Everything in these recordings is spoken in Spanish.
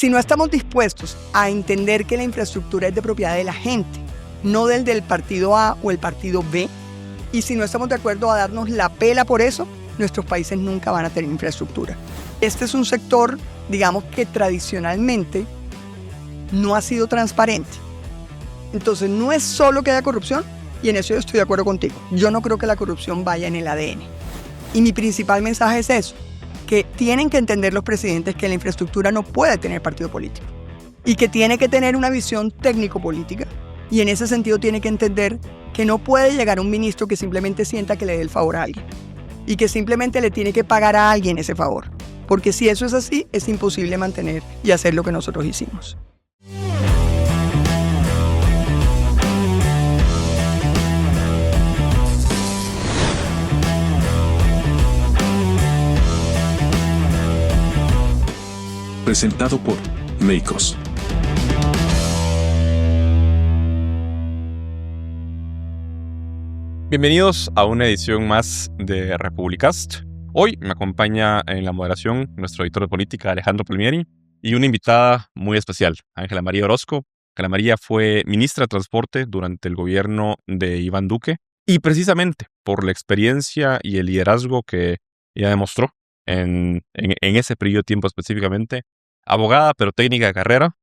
Si no estamos dispuestos a entender que la infraestructura es de propiedad de la gente, no del partido A o el partido B, y si no estamos de acuerdo a darnos la pela por eso, nuestros países nunca van a tener infraestructura. Este es un sector, digamos, que tradicionalmente no ha sido transparente. Entonces, no es solo que haya corrupción, y en eso yo estoy de acuerdo contigo. Yo no creo que la corrupción vaya en el ADN. Y mi principal mensaje es eso, que tienen que entender los presidentes que la infraestructura no puede tener partido político y que tiene que tener una visión técnico-política, y en ese sentido tiene que entender que no puede llegar un ministro que simplemente sienta que le dé el favor a alguien y que simplemente le tiene que pagar a alguien ese favor, porque si eso es así, es imposible mantener y hacer lo que nosotros hicimos. Presentado por Meicos. Bienvenidos a una edición más de Republicast. Hoy me acompaña en la moderación nuestro editor de política, Alejandro Palmieri, y una invitada muy especial, Ángela María Orozco. Ángela María fue ministra de Transporte durante el gobierno de Iván Duque, y precisamente por la experiencia y el liderazgo que ella demostró en ese periodo de tiempo específicamente, abogada pero técnica de carrera,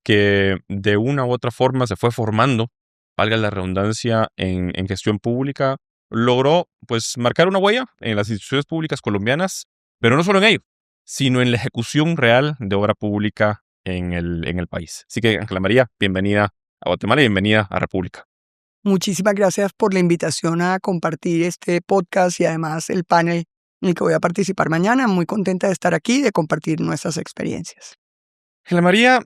que de una u otra forma se fue formando, valga la redundancia, en gestión pública, logró pues marcar una huella en las instituciones públicas colombianas, pero no solo en ello, sino en la ejecución real de obra pública en el país. Así que, Ángela María, bienvenida a Guatemala y bienvenida a República. Muchísimas gracias por la invitación a compartir este podcast y además el panel en el que voy a participar mañana. Muy contenta de estar aquí y de compartir nuestras experiencias. Ángela María,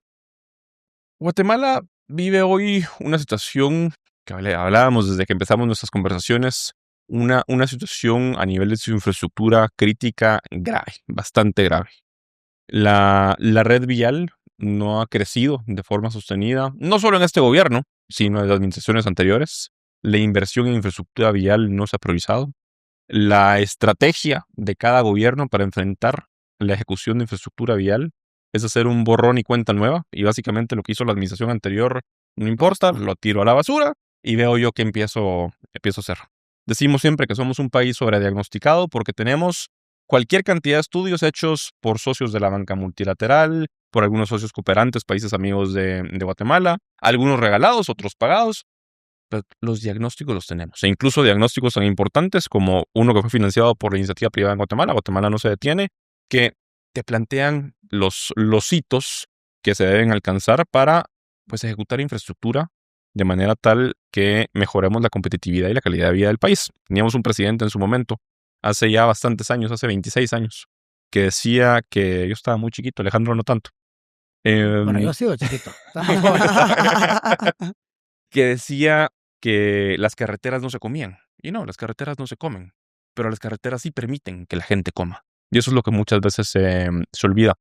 Guatemala vive hoy una situación que hablábamos desde que empezamos nuestras conversaciones, una situación a nivel de su infraestructura crítica grave, bastante grave. La red vial no ha crecido de forma sostenida, no solo en este gobierno, sino en las administraciones anteriores. La inversión en infraestructura vial no se ha priorizado. La estrategia de cada gobierno para enfrentar la ejecución de infraestructura vial es hacer un borrón y cuenta nueva, y básicamente lo que hizo la administración anterior no importa, lo tiro a la basura y veo yo que empiezo a hacer. Decimos siempre que somos un país sobrediagnosticado porque tenemos cualquier cantidad de estudios hechos por socios de la banca multilateral, por algunos socios cooperantes, países amigos de Guatemala, algunos regalados, otros pagados. Pero los diagnósticos los tenemos, e incluso diagnósticos tan importantes como uno que fue financiado por la iniciativa privada en Guatemala, Guatemala no se detiene, que te plantean los hitos que se deben alcanzar para pues ejecutar infraestructura de manera tal que mejoremos la competitividad y la calidad de vida del país. Teníamos un presidente en su momento, hace ya bastantes años, hace 26 años, que decía que yo estaba muy chiquito, Alejandro no tanto. Bueno, yo sigo chiquito. Que decía que las carreteras no se comían. Y no, las carreteras no se comen, pero las carreteras sí permiten que la gente coma. Y eso es lo que muchas veces se olvida.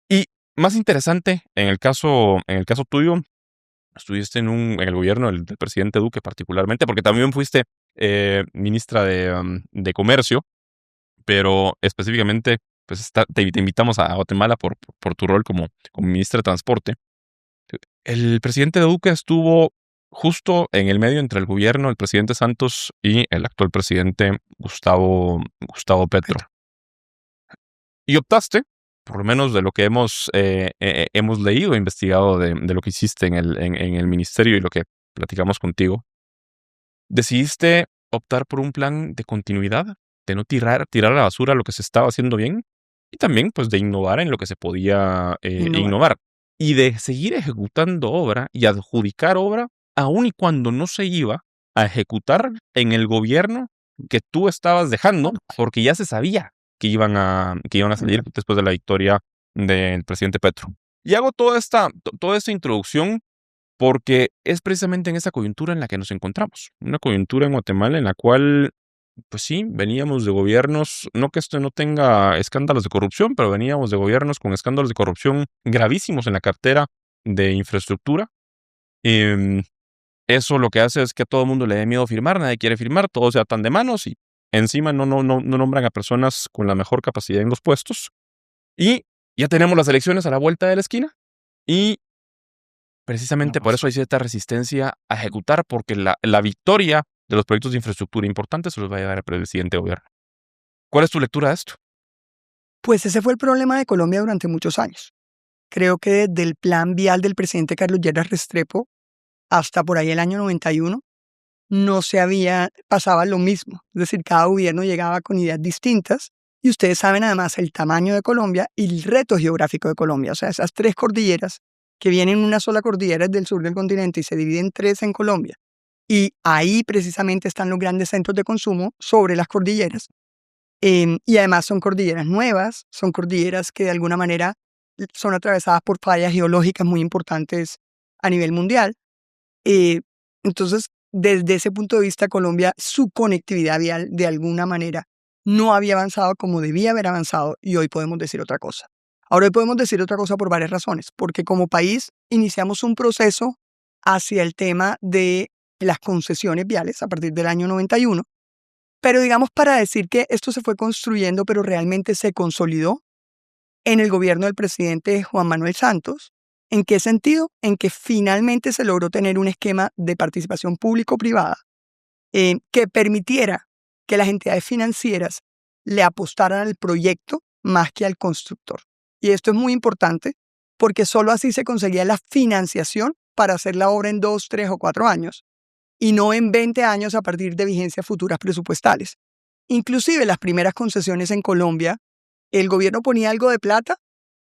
Y más interesante, en el caso tuyo, estuviste en el gobierno del presidente Duque particularmente, porque también fuiste ministra de Comercio, pero específicamente pues te invitamos a Guatemala por tu rol como ministra de Transporte. El presidente Duque estuvo justo en el medio entre el gobierno del presidente Santos y el actual presidente Gustavo Petro. Y optaste, por lo menos de lo que hemos leído e investigado de lo que hiciste en el ministerio y lo que platicamos contigo, decidiste optar por un plan de continuidad, de no tirar a la basura lo que se estaba haciendo bien y también pues de innovar en lo que se podía innovar. Y de seguir ejecutando obra y adjudicar obra aun y cuando no se iba a ejecutar en el gobierno que tú estabas dejando, porque ya se sabía que iban a salir después de la victoria del presidente Petro. Y hago toda esta introducción porque es precisamente en esa coyuntura en la que nos encontramos. Una coyuntura en Guatemala en la cual, pues sí, veníamos de gobiernos, no que esto no tenga escándalos de corrupción, pero veníamos de gobiernos con escándalos de corrupción gravísimos en la cartera de infraestructura. Eso lo que hace es que a todo el mundo le dé miedo firmar, nadie quiere firmar, todos se atan de manos y encima no nombran a personas con la mejor capacidad en los puestos. Y Ya tenemos las elecciones a la vuelta de la esquina y precisamente por eso hay cierta resistencia a ejecutar, porque la victoria de los proyectos de infraestructura importantes se los va a llevar el presidente de gobierno. ¿Cuál es tu lectura de esto? Pues ese fue el problema de Colombia durante muchos años. Creo que desde el plan vial del presidente Carlos Lleras Restrepo hasta por ahí el año 91, pasaba lo mismo. Es decir, cada gobierno llegaba con ideas distintas y ustedes saben además el tamaño de Colombia y el reto geográfico de Colombia. O sea, esas 3 cordilleras que vienen en una sola cordillera del sur del continente y se dividen en 3 en Colombia. Y ahí precisamente están los grandes centros de consumo sobre las cordilleras. Y además son cordilleras nuevas, son cordilleras que de alguna manera son atravesadas por fallas geológicas muy importantes a nivel mundial. Entonces, desde ese punto de vista, Colombia, su conectividad vial de alguna manera no había avanzado como debía haber avanzado y hoy podemos decir otra cosa. Ahora hoy podemos decir otra cosa por varias razones, porque como país iniciamos un proceso hacia el tema de las concesiones viales a partir del año 91, pero digamos para decir que esto se fue construyendo, pero realmente se consolidó en el gobierno del presidente Juan Manuel Santos. ¿En qué sentido? En que finalmente se logró tener un esquema de participación público-privada que permitiera que las entidades financieras le apostaran al proyecto más que al constructor. Y esto es muy importante porque solo así se conseguía la financiación para hacer la obra en 2, 3 o 4 años y no en 20 años a partir de vigencias futuras presupuestales. Inclusive las primeras concesiones en Colombia, el gobierno ponía algo de plata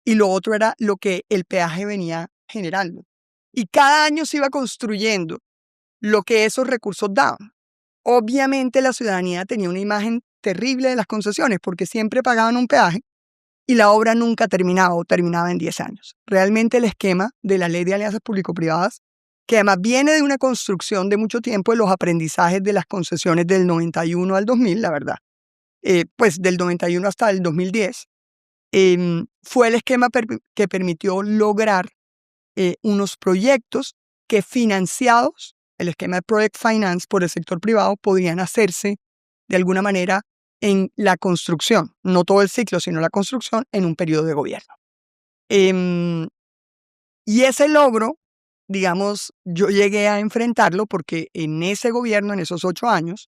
y lo otro era lo que el peaje venía generando. Y cada año se iba construyendo lo que esos recursos daban. Obviamente la ciudadanía tenía una imagen terrible de las concesiones porque siempre pagaban un peaje y la obra nunca terminaba o terminaba en 10 años. Realmente el esquema de la Ley de Alianzas Público-Privadas, que además viene de una construcción de mucho tiempo de los aprendizajes de las concesiones del 91 al 2000, la verdad, pues del 91 hasta el 2010, fue el esquema que permitió lograr unos proyectos que financiados, el esquema de Project Finance por el sector privado, podían hacerse de alguna manera en la construcción, no todo el ciclo, sino la construcción en un periodo de gobierno. Y ese logro, digamos, yo llegué a enfrentarlo porque en ese gobierno, en esos 8 años,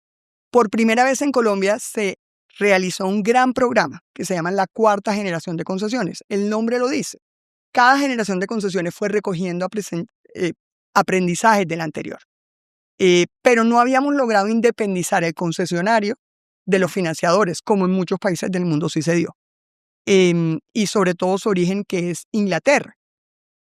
por primera vez en Colombia se realizó un gran programa que se llama la cuarta generación de concesiones. El nombre lo dice. Cada generación de concesiones fue recogiendo aprendizajes del anterior. Pero no habíamos logrado independizar el concesionario de los financiadores, como en muchos países del mundo sí se dio. Y sobre todo su origen, que es Inglaterra.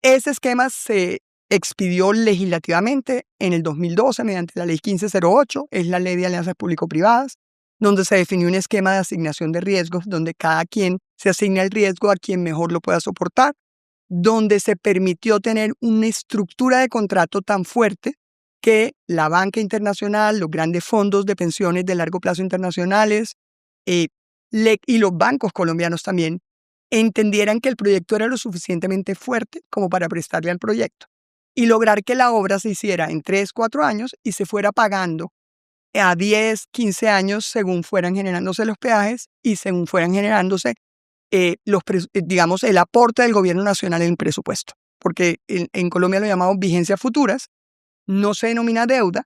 Ese esquema se expidió legislativamente en el 2012 mediante la Ley 1508, es la Ley de Alianzas Público-Privadas, donde se definió un esquema de asignación de riesgos, donde cada quien se asigna el riesgo a quien mejor lo pueda soportar, donde se permitió tener una estructura de contrato tan fuerte que la banca internacional, los grandes fondos de pensiones de largo plazo internacionales y los bancos colombianos también entendieran que el proyecto era lo suficientemente fuerte como para prestarle al proyecto y lograr que la obra se hiciera en 3, 4 años y se fuera pagando a 10, 15 años según fueran generándose los peajes y según fueran generándose digamos, el aporte del gobierno nacional en el presupuesto. Porque en Colombia lo llamamos vigencias futuras, no se denomina deuda,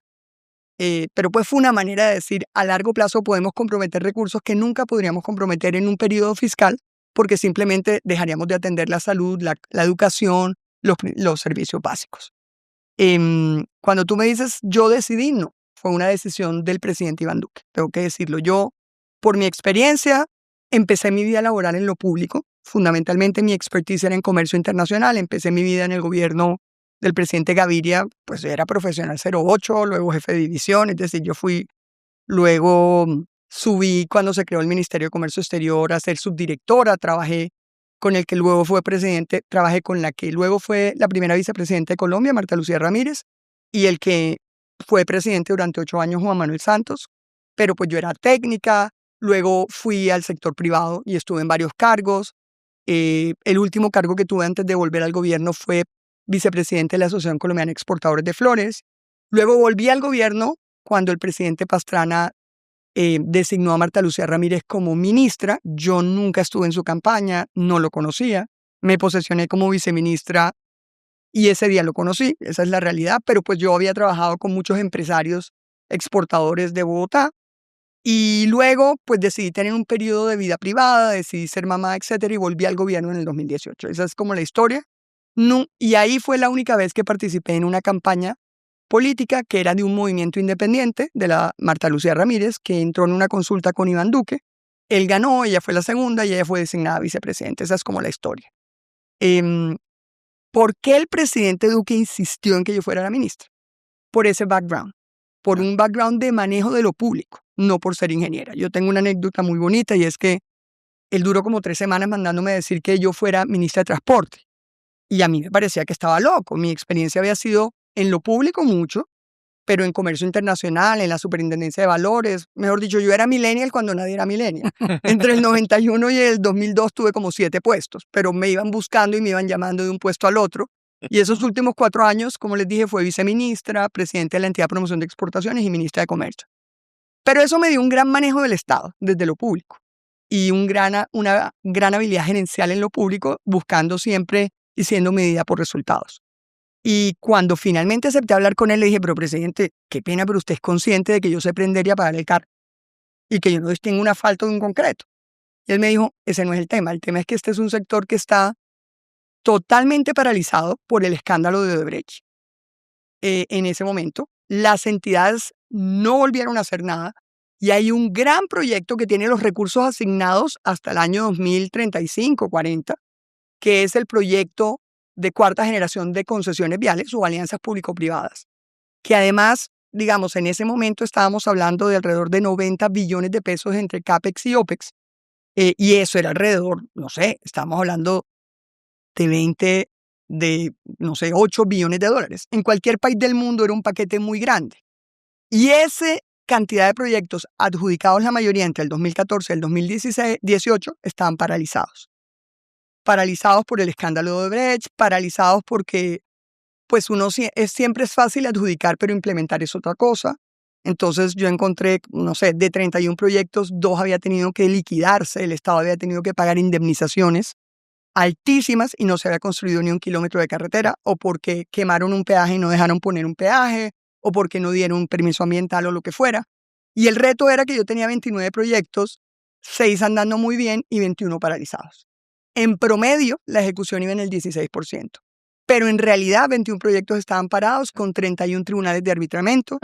pero pues fue una manera de decir a largo plazo podemos comprometer recursos que nunca podríamos comprometer en un periodo fiscal porque simplemente dejaríamos de atender la salud, la educación, los servicios básicos. Cuando tú me dices yo decidí, no, fue una decisión del presidente Iván Duque, tengo que decirlo. Yo, por mi experiencia, empecé mi vida laboral en lo público. Fundamentalmente mi expertise era en comercio internacional. Empecé mi vida en el gobierno del presidente Gaviria, pues era profesional 08, luego jefe de división, es decir, luego subí cuando se creó el Ministerio de Comercio Exterior a ser subdirectora, trabajé con el que luego fue presidente, trabajé con la que luego fue la primera vicepresidenta de Colombia, Marta Lucía Ramírez, y el que fue presidente durante 8 años, Juan Manuel Santos, pero pues yo era técnica. Luego fui al sector privado y estuve en varios cargos. El último cargo que tuve antes de volver al gobierno fue vicepresidente de la Asociación Colombiana de Exportadores de Flores. Luego volví al gobierno cuando el presidente Pastrana designó a Marta Lucía Ramírez como ministra. Yo nunca estuve en su campaña, no lo conocía. Me posesioné como viceministra y ese día lo conocí, esa es la realidad, pero pues yo había trabajado con muchos empresarios exportadores de Bogotá y luego pues decidí tener un periodo de vida privada, decidí ser mamá, etcétera, y volví al gobierno en el 2018. Esa es como la historia. No, y ahí fue la única vez que participé en una campaña política que era de un movimiento independiente de la Marta Lucía Ramírez, que entró en una consulta con Iván Duque. Él ganó, ella fue la segunda y ella fue designada vicepresidenta. Esa es como la historia. ¿Por qué el presidente Duque insistió en que yo fuera la ministra? Por ese background, por un background de manejo de lo público, no por ser ingeniera. Yo tengo una anécdota muy bonita y es que él duró como 3 semanas mandándome decir que yo fuera ministra de Transporte. Y a mí me parecía que estaba loco. Mi experiencia había sido en lo público mucho, pero en comercio internacional, en la superintendencia de valores. Mejor dicho, yo era millennial cuando nadie era millennial. Entre el 91 y el 2002 tuve como 7 puestos, pero me iban buscando y me iban llamando de un puesto al otro. Y esos últimos 4 años, como les dije, fue viceministra, presidente de la entidad de promoción de exportaciones y ministra de comercio. Pero eso me dio un gran manejo del Estado, desde lo público, y una gran habilidad gerencial en lo público, buscando siempre y siendo medida por resultados. Y cuando finalmente acepté hablar con él, le dije, pero presidente, qué pena, pero usted es consciente de que yo sé prender y apagar el carro y que yo no distingo un asfalto de un concreto. Y él me dijo, ese no es el tema es que este es un sector que está totalmente paralizado por el escándalo de Odebrecht. En ese momento, las entidades no volvieron a hacer nada y hay un gran proyecto que tiene los recursos asignados hasta el año 2035-40, que es el proyecto de cuarta generación de concesiones viales o alianzas público-privadas, que además, digamos, en ese momento estábamos hablando de alrededor de 90 billones de pesos entre CAPEX y OPEX, y eso era alrededor, no sé, estábamos hablando de 8 billones de dólares. En cualquier país del mundo era un paquete muy grande. Y esa cantidad de proyectos adjudicados, la mayoría entre el 2014 y el 2018, estaban paralizados. Paralizados por el escándalo de Odebrecht, paralizados porque pues siempre es fácil adjudicar, pero implementar es otra cosa. Entonces yo encontré, no sé, de 31 proyectos, 2 había tenido que liquidarse, el Estado había tenido que pagar indemnizaciones altísimas y no se había construido ni un kilómetro de carretera, o porque quemaron un peaje y no dejaron poner un peaje, o porque no dieron un permiso ambiental o lo que fuera. Y el reto era que yo tenía 29 proyectos, 6 andando muy bien y 21 paralizados. En promedio, la ejecución iba en el 16%. Pero en realidad, 21 proyectos estaban parados con 31 tribunales de arbitramiento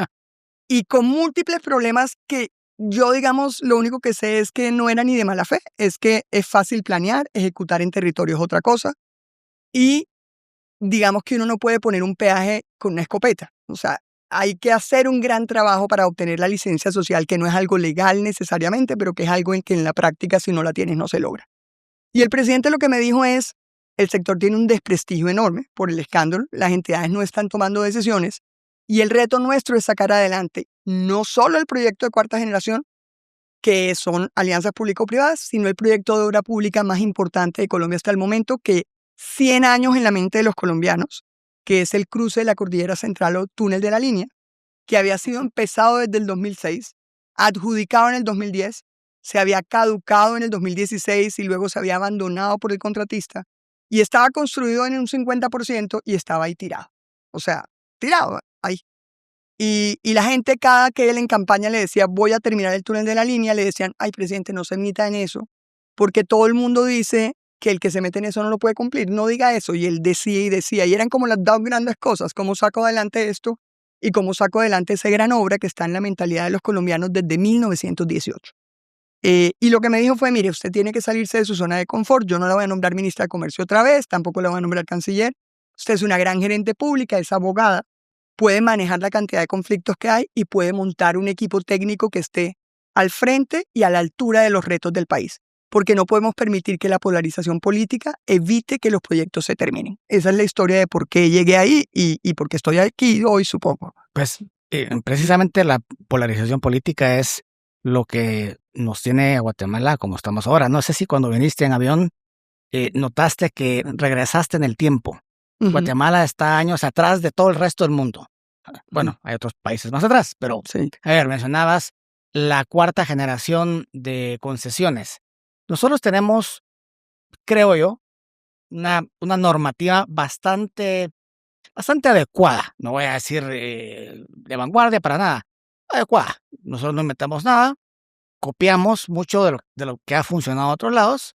y con múltiples problemas que yo, digamos, lo único que sé es que no era ni de mala fe, es que es fácil planear, ejecutar en territorio es otra cosa. Y digamos que uno no puede poner un peaje con una escopeta. O sea, hay que hacer un gran trabajo para obtener la licencia social, que no es algo legal necesariamente, pero que es algo en que en la práctica, si no la tienes, no se logra. Y el presidente lo que me dijo es, el sector tiene un desprestigio enorme por el escándalo, las entidades no están tomando decisiones y el reto nuestro es sacar adelante no solo el proyecto de cuarta generación, que son alianzas público-privadas, sino el proyecto de obra pública más importante de Colombia hasta el momento, que 100 años en la mente de los colombianos, que es el cruce de la Cordillera Central o Túnel de la Línea, que había sido empezado desde el 2006, adjudicado en el 2010, se había caducado en el 2016 y luego se había abandonado por el contratista y estaba construido en un 50% y estaba ahí tirado. O sea, tirado ahí. Y la gente, cada que él en campaña le decía, voy a terminar el túnel de la línea, le decían, ay, presidente, no se meta en eso, porque todo el mundo dice que el que se mete en eso no lo puede cumplir. No diga eso. Y él decía, y eran como las 2 grandes cosas, cómo saco adelante esto y cómo saco adelante esa gran obra que está en la mentalidad de los colombianos desde 1918. Y lo que me dijo fue, mire, usted tiene que salirse de su zona de confort, yo no la voy a nombrar ministra de Comercio otra vez, tampoco la voy a nombrar canciller, usted es una gran gerente pública, es abogada, puede manejar la cantidad de conflictos que hay y puede montar un equipo técnico que esté al frente y a la altura de los retos del país, porque no podemos permitir que la polarización política evite que los proyectos se terminen. Esa es la historia de por qué llegué ahí y por qué estoy aquí hoy, supongo. Pues precisamente la polarización política es lo que nos tiene a Guatemala como estamos ahora. No sé si cuando viniste en avión notaste que regresaste en el tiempo. Uh-huh. Guatemala está años atrás de todo el resto del mundo. Bueno, hay otros países más atrás, pero sí. A ver, mencionabas la cuarta generación de concesiones. Nosotros tenemos, creo yo, una normativa bastante adecuada. No voy a decir de vanguardia para nada. Adecuada. Nosotros no inventamos nada, copiamos mucho de lo que ha funcionado en otros lados.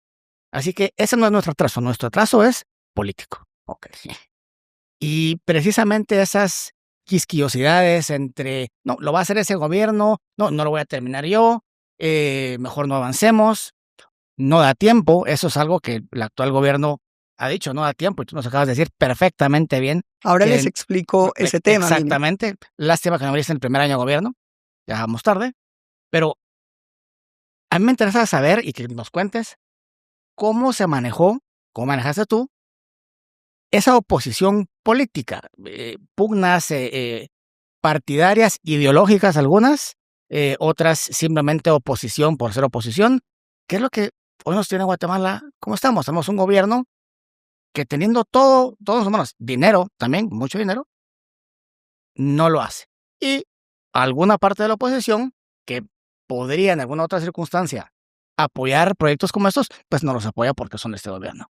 Así que ese no es nuestro atraso. Nuestro atraso es político. Y precisamente esas quisquillosidades entre, no, lo va a hacer ese gobierno, no lo voy a terminar yo, mejor no avancemos, no da tiempo. Eso es algo que el actual gobierno ha dicho, no da tiempo, y tú nos acabas de decir perfectamente bien. Ahora les explico ese tema. Exactamente. Miren. Lástima que no abriste en el primer año de gobierno, ya vamos tarde, pero a mí me interesa saber y que nos cuentes cómo se manejó, cómo manejaste tú esa oposición política, pugnas partidarias, ideológicas algunas, otras simplemente oposición por ser oposición. ¿Qué es lo que hoy nos tiene Guatemala? ¿Cómo estamos? Tenemos un gobierno que teniendo todos los humanos, dinero también, mucho dinero, no lo hace. Y alguna parte de la oposición que podría en alguna otra circunstancia apoyar proyectos como estos, pues no los apoya porque son de este gobierno.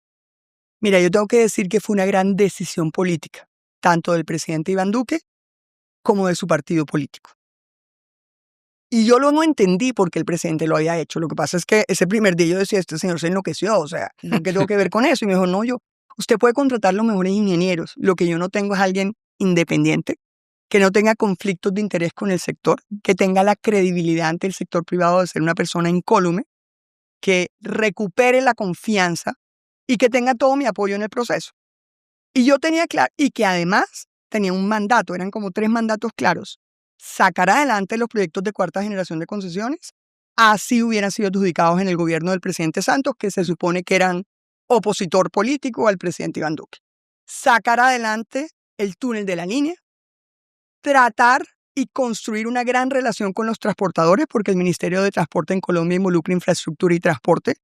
Mira, yo tengo que decir que fue una gran decisión política, tanto del presidente Iván Duque como de su partido político. Y yo no entendí por qué el presidente lo había hecho. Lo que pasa es que ese primer día yo decía, este señor se enloqueció, o sea, ¿qué tengo que ver con eso? Y me dijo, no, usted puede contratar los mejores ingenieros. Lo que yo no tengo es alguien independiente, que no tenga conflictos de interés con el sector, que tenga la credibilidad ante el sector privado de ser una persona incólume, que recupere la confianza y que tenga todo mi apoyo en el proceso. Y yo tenía claro, y que además tenía un mandato, eran como 3 mandatos claros: sacar adelante los proyectos de cuarta generación de concesiones, así hubieran sido adjudicados en el gobierno del presidente Santos, que se supone que eran opositor político al presidente Iván Duque. Sacar adelante el túnel de la línea, tratar y construir una gran relación con los transportadores, porque el Ministerio de Transporte en Colombia involucra infraestructura y transporte.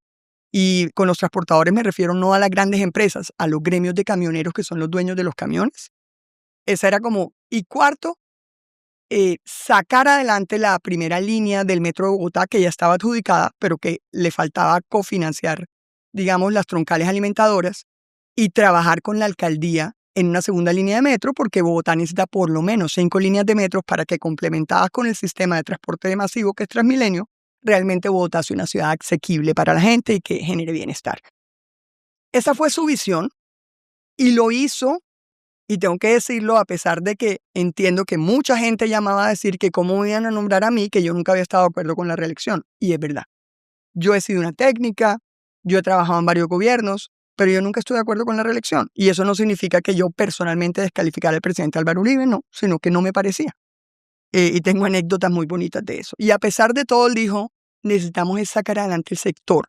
Y con los transportadores me refiero no a las grandes empresas, a los gremios de camioneros que son los dueños de los camiones. Esa era como... Y cuarto, sacar adelante la primera línea del Metro de Bogotá, que ya estaba adjudicada, pero que le faltaba cofinanciar, digamos, las troncales alimentadoras, y trabajar con la alcaldía en una segunda línea de metro, porque Bogotá necesita por lo menos 5 líneas de metro para que, complementadas con el sistema de transporte masivo que es Transmilenio, realmente Bogotá sea una ciudad asequible para la gente y que genere bienestar. Esa fue su visión y lo hizo, y tengo que decirlo a pesar de que entiendo que mucha gente llamaba a decir que cómo me iban a nombrar a mí, que yo nunca había estado de acuerdo con la reelección. Y es verdad. Yo he sido una técnica, yo he trabajado en varios gobiernos, pero yo nunca estuve de acuerdo con la reelección. Y eso no significa que yo personalmente descalificara al presidente Álvaro Uribe, no, sino que no me parecía. Y tengo anécdotas muy bonitas de eso. Y a pesar de todo, él dijo, necesitamos sacar adelante el sector.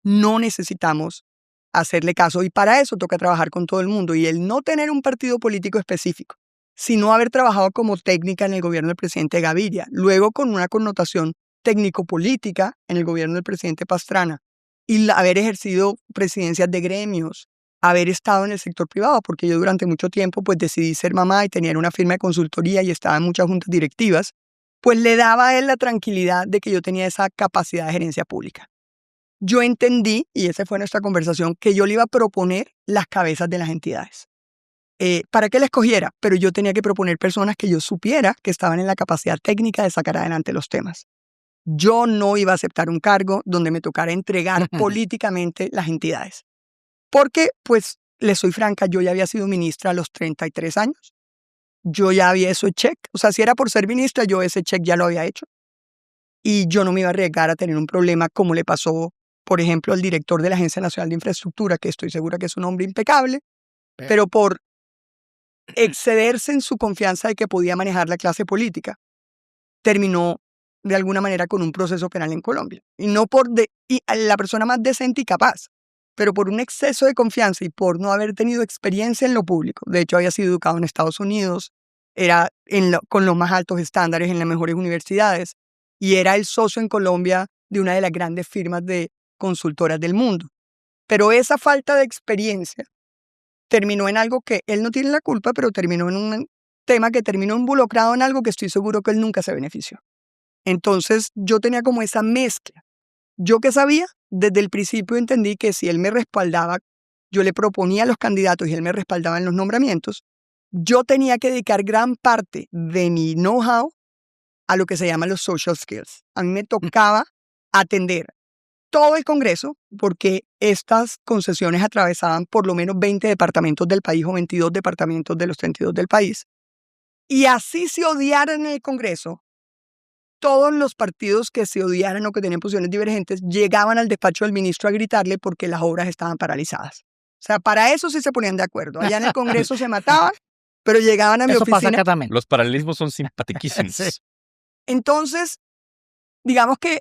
No necesitamos hacerle caso. Y para eso toca trabajar con todo el mundo. Y el no tener un partido político específico, sino haber trabajado como técnica en el gobierno del presidente Gaviria, luego con una connotación técnico-política en el gobierno del presidente Pastrana, y haber ejercido presidencias de gremios, haber estado en el sector privado, porque yo durante mucho tiempo pues decidí ser mamá y tenía una firma de consultoría y estaba en muchas juntas directivas, pues le daba a él la tranquilidad de que yo tenía esa capacidad de gerencia pública. Yo entendí, y esa fue nuestra conversación, que yo le iba a proponer las cabezas de las entidades. Para que la escogiera, pero yo tenía que proponer personas que yo supiera que estaban en la capacidad técnica de sacar adelante los temas. Yo no iba a aceptar un cargo donde me tocara entregar políticamente las entidades. Porque, pues, les soy franca, yo ya había sido ministra a los 33 años. Yo ya había hecho el check. O sea, si era por ser ministra, yo ese check ya lo había hecho. Y yo no me iba a arriesgar a tener un problema como le pasó, por ejemplo, al director de la Agencia Nacional de Infraestructura, que estoy segura que es un hombre impecable, pero por excederse en su confianza de que podía manejar la clase política, terminó de alguna manera con un proceso penal en Colombia. Y no por la persona más decente y capaz, pero por un exceso de confianza y por no haber tenido experiencia en lo público. De hecho, había sido educado en Estados Unidos, era con los más altos estándares en las mejores universidades y era el socio en Colombia de una de las grandes firmas de consultoras del mundo. Pero esa falta de experiencia terminó en algo que él no tiene la culpa, pero terminó en un tema que terminó involucrado en algo que estoy seguro que él nunca se benefició. Entonces yo tenía como esa mezcla. Yo que sabía, desde el principio entendí que si él me respaldaba, yo le proponía a los candidatos y él me respaldaba en los nombramientos, yo tenía que dedicar gran parte de mi know-how a lo que se llaman los social skills. A mí me tocaba atender todo el Congreso, porque estas concesiones atravesaban por lo menos 20 departamentos del país o 22 departamentos de los 32 del país. Y así se odiaran en el Congreso, todos los partidos que se odiaran o que tenían posiciones divergentes llegaban al despacho del ministro a gritarle porque las obras estaban paralizadas. O sea, para eso sí se ponían de acuerdo. Allá en el Congreso se mataban, pero llegaban a mi Eso pasa oficina. acá también. Los paralelismos son simpaticísimos. Sí. Entonces, digamos que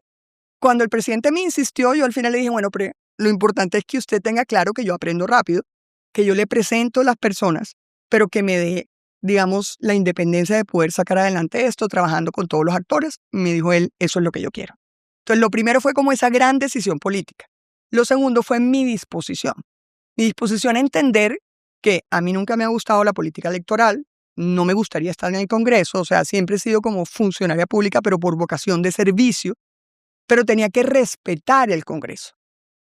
cuando el presidente me insistió, yo al final le dije, bueno, pero lo importante es que usted tenga claro que yo aprendo rápido, que yo le presento a las personas, pero que me dé, digamos, la independencia de poder sacar adelante esto trabajando con todos los actores. Me dijo él, eso es lo que yo quiero. Entonces, lo primero fue como esa gran decisión política. Lo segundo fue mi disposición. Mi disposición a entender que a mí nunca me ha gustado la política electoral, no me gustaría estar en el Congreso, o sea, siempre he sido como funcionaria pública, pero por vocación de servicio, pero tenía que respetar el Congreso.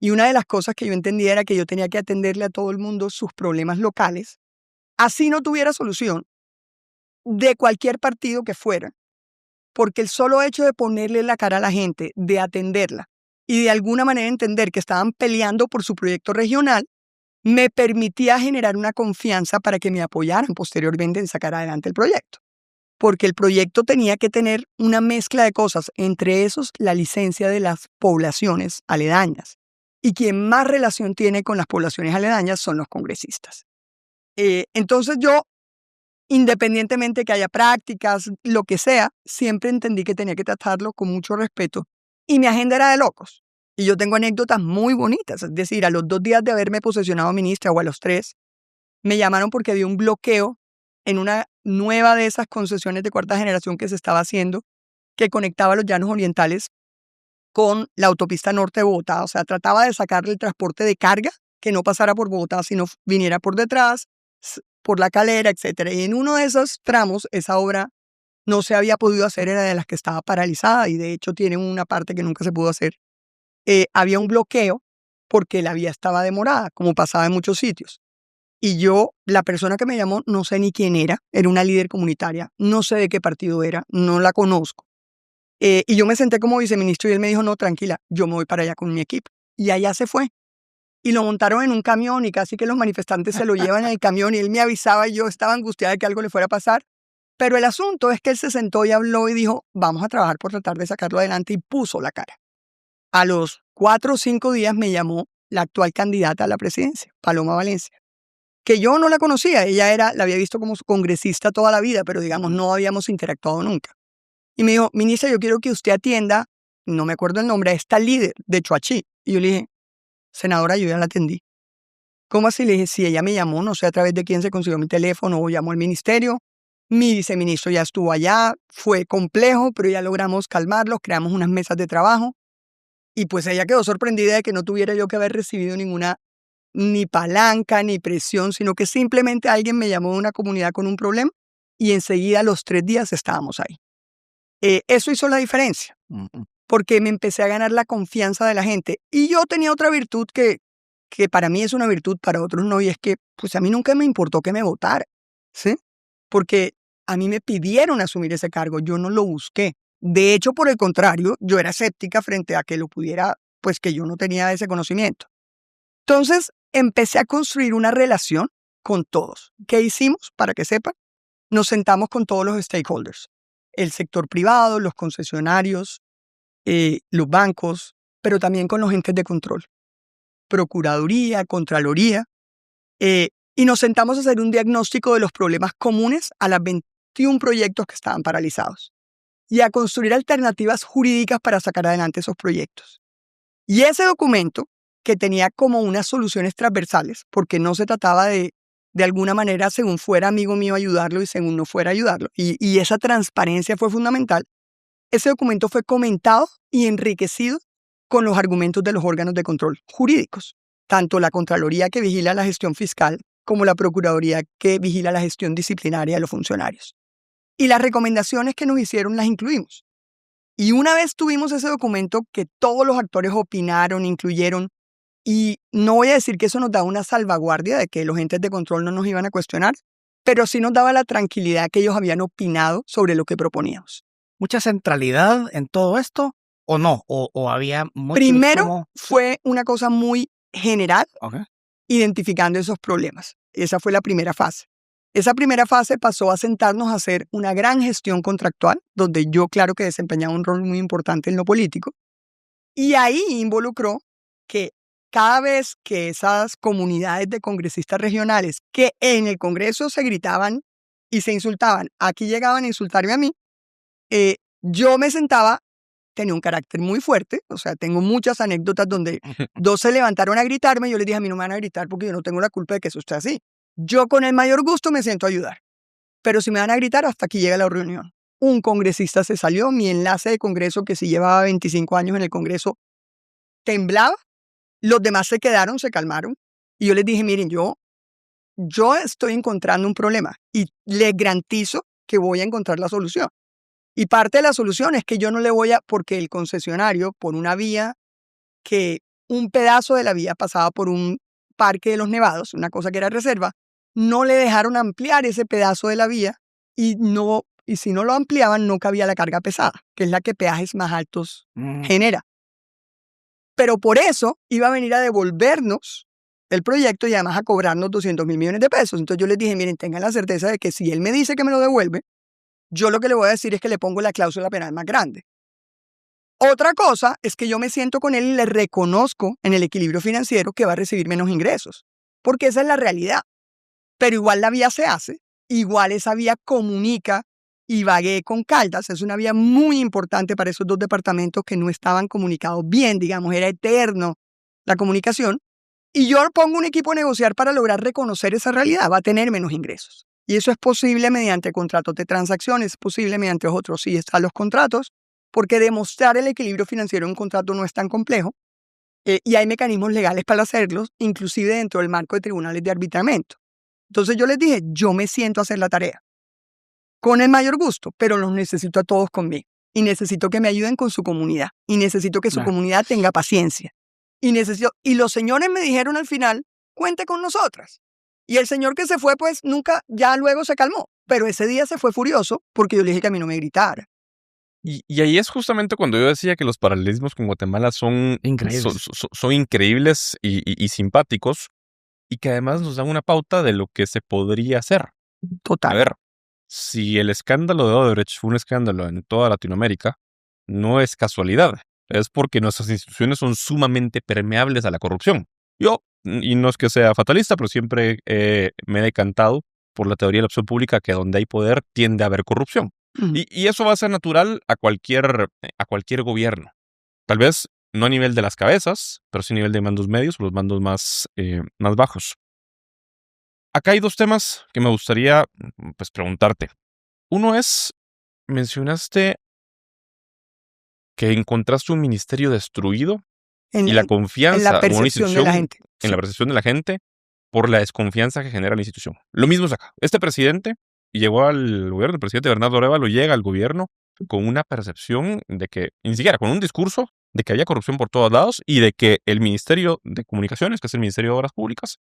Y una de las cosas que yo entendía era que yo tenía que atenderle a todo el mundo sus problemas locales, así no tuviera solución, de cualquier partido que fuera, porque el solo hecho de ponerle la cara a la gente, de atenderla y de alguna manera entender que estaban peleando por su proyecto regional, me permitía generar una confianza para que me apoyaran posteriormente en sacar adelante el proyecto. Porque el proyecto tenía que tener una mezcla de cosas, entre esos la licencia de las poblaciones aledañas. Y quien más relación tiene con las poblaciones aledañas son los congresistas. Entonces yo, independientemente que haya prácticas, lo que sea, siempre entendí que tenía que tratarlo con mucho respeto. Y mi agenda era de locos. Y yo tengo anécdotas muy bonitas. Es decir, a los 2 días de haberme posesionado ministra, o a los 3, me llamaron porque había un bloqueo en una nueva de esas concesiones de cuarta generación que se estaba haciendo, que conectaba los llanos orientales con la autopista norte de Bogotá. O sea, trataba de sacarle el transporte de carga, que no pasara por Bogotá, sino viniera por detrás, por La Calera, etc. Y en uno de esos tramos, esa obra no se había podido hacer, era de las que estaba paralizada, y de hecho tiene una parte que nunca se pudo hacer. Había un bloqueo porque la vía estaba demorada, como pasaba en muchos sitios. Y yo, la persona que me llamó, no sé ni quién era una líder comunitaria, no sé de qué partido era, no la conozco. Y yo me senté como viceministro y él me dijo, no, tranquila, yo me voy para allá con mi equipo. Y allá se fue. Y lo montaron en un camión y casi que los manifestantes se lo llevan en el camión y él me avisaba y yo estaba angustiada de que algo le fuera a pasar. Pero el asunto es que él se sentó y habló y dijo, vamos a trabajar por tratar de sacarlo adelante, y puso la cara. A los 4 o 5 días me llamó la actual candidata a la presidencia, Paloma Valencia, que yo no la conocía. Ella la había visto como congresista toda la vida, pero digamos no habíamos interactuado nunca. Y me dijo, ministra, yo quiero que usted atienda, no me acuerdo el nombre, a esta líder de Choachí. Y yo le dije, senadora, yo ya la atendí. ¿Cómo así? Le dije, si ella me llamó, no sé a través de quién se consiguió mi teléfono o llamó al ministerio. Mi viceministro ya estuvo allá, fue complejo, pero ya logramos calmarlos, creamos unas mesas de trabajo. Y pues ella quedó sorprendida de que no tuviera yo que haber recibido ninguna ni palanca, ni presión, sino que simplemente alguien me llamó de una comunidad con un problema y enseguida a los 3 días estábamos ahí. Eso hizo la diferencia, porque me empecé a ganar la confianza de la gente. Y yo tenía otra virtud que para mí es una virtud, para otros no, y es que pues a mí nunca me importó que me votara, ¿sí? Porque a mí me pidieron asumir ese cargo, yo no lo busqué. De hecho, por el contrario, yo era escéptica frente a que lo pudiera, pues que yo no tenía ese conocimiento. Entonces, empecé a construir una relación con todos. ¿Qué hicimos? Para que sepan, nos sentamos con todos los stakeholders. El sector privado, los concesionarios, los bancos, pero también con los entes de control. Procuraduría, Contraloría. Y nos sentamos a hacer un diagnóstico de los problemas comunes a las 21 proyectos que estaban paralizados y a construir alternativas jurídicas para sacar adelante esos proyectos. Y ese documento, que tenía como unas soluciones transversales, porque no se trataba de alguna manera, según fuera amigo mío, ayudarlo y según no fuera ayudarlo, y esa transparencia fue fundamental, ese documento fue comentado y enriquecido con los argumentos de los órganos de control jurídicos, tanto la Contraloría, que vigila la gestión fiscal, como la Procuraduría, que vigila la gestión disciplinaria de los funcionarios. Y las recomendaciones que nos hicieron las incluimos. Y una vez tuvimos ese documento que todos los actores opinaron, incluyeron, y no voy a decir que eso nos da una salvaguardia de que los entes de control no nos iban a cuestionar, pero sí nos daba la tranquilidad que ellos habían opinado sobre lo que proponíamos. ¿Mucha centralidad en todo esto o no? ¿O había mucho Primero fue una cosa muy general, Okay. identificando esos problemas. Esa fue la primera fase. Esa primera fase pasó a sentarnos a hacer una gran gestión contractual, donde yo claro que desempeñaba un rol muy importante en lo político, y ahí involucró que cada vez que esas comunidades de congresistas regionales que en el Congreso se gritaban y se insultaban, aquí llegaban a insultarme a mí, yo me sentaba, tenía un carácter muy fuerte, o sea, tengo muchas anécdotas donde dos se levantaron a gritarme y yo les dije, a mí no me van a gritar porque yo no tengo la culpa de que eso esté así. Yo con el mayor gusto me siento a ayudar, pero si me van a gritar, hasta aquí llega la reunión. Un congresista se salió, mi enlace de Congreso, que si llevaba 25 años en el Congreso, temblaba. Los demás se quedaron, se calmaron. Y yo les dije, miren, yo estoy encontrando un problema y les garantizo que voy a encontrar la solución. Y parte de la solución es que yo no le voy a, porque el concesionario, por una vía que un pedazo de la vía pasaba por un parque de los Nevados, una cosa que era reserva, no le dejaron ampliar ese pedazo de la vía y si no lo ampliaban no cabía la carga pesada, que es la que peajes más altos genera. Pero por eso iba a venir a devolvernos el proyecto y además a cobrarnos 200.000 millones de pesos. Entonces yo les dije, miren, tengan la certeza de que si él me dice que me lo devuelve, yo lo que le voy a decir es que le pongo la cláusula penal más grande. Otra cosa es que yo me siento con él y le reconozco en el equilibrio financiero que va a recibir menos ingresos, porque esa es la realidad. Pero igual la vía se hace, igual esa vía comunica Ibagué con Caldas, es una vía muy importante para esos dos departamentos que no estaban comunicados bien, digamos, era eterno la comunicación, y yo pongo un equipo a negociar para lograr reconocer esa realidad, va a tener menos ingresos. Y eso es posible mediante contratos de transacciones, es posible mediante otros, sí están los contratos, porque demostrar el equilibrio financiero en un contrato no es tan complejo, y hay mecanismos legales para hacerlos, inclusive dentro del marco de tribunales de arbitramiento. Entonces yo les dije, yo me siento a hacer la tarea, con el mayor gusto, pero los necesito a todos conmigo, y necesito que me ayuden con su comunidad, y necesito que su comunidad tenga paciencia, y los señores me dijeron al final, cuente con nosotras. Y el señor que se fue, pues nunca, ya luego se calmó, pero ese día se fue furioso porque yo le dije que a mí no me gritara. Y ahí es justamente cuando yo decía que los paralelismos con Guatemala son Increíbles. son increíbles y simpáticos, y que además nos dan una pauta de lo que se podría hacer. Total. A ver, si el escándalo de Odebrecht fue un escándalo en toda Latinoamérica, no es casualidad. Es porque nuestras instituciones son sumamente permeables a la corrupción. Yo, y no es que sea fatalista, pero siempre me he decantado por la teoría de la opción pública que donde hay poder tiende a haber corrupción. Y eso va a ser natural a cualquier gobierno. Tal vez no a nivel de las cabezas, pero sí a nivel de mandos medios o los mandos más bajos. Acá hay dos temas que me gustaría pues, preguntarte. Uno es, mencionaste que encontraste un ministerio destruido y la confianza en la percepción de la gente. En la percepción de la gente por la desconfianza que genera la institución. Lo mismo es acá. Este presidente llegó al gobierno, el presidente Bernardo Arévalo llega al gobierno con una percepción de que, ni siquiera con un discurso de que había corrupción por todos lados y de que el Ministerio de Comunicaciones, que es el Ministerio de Obras Públicas,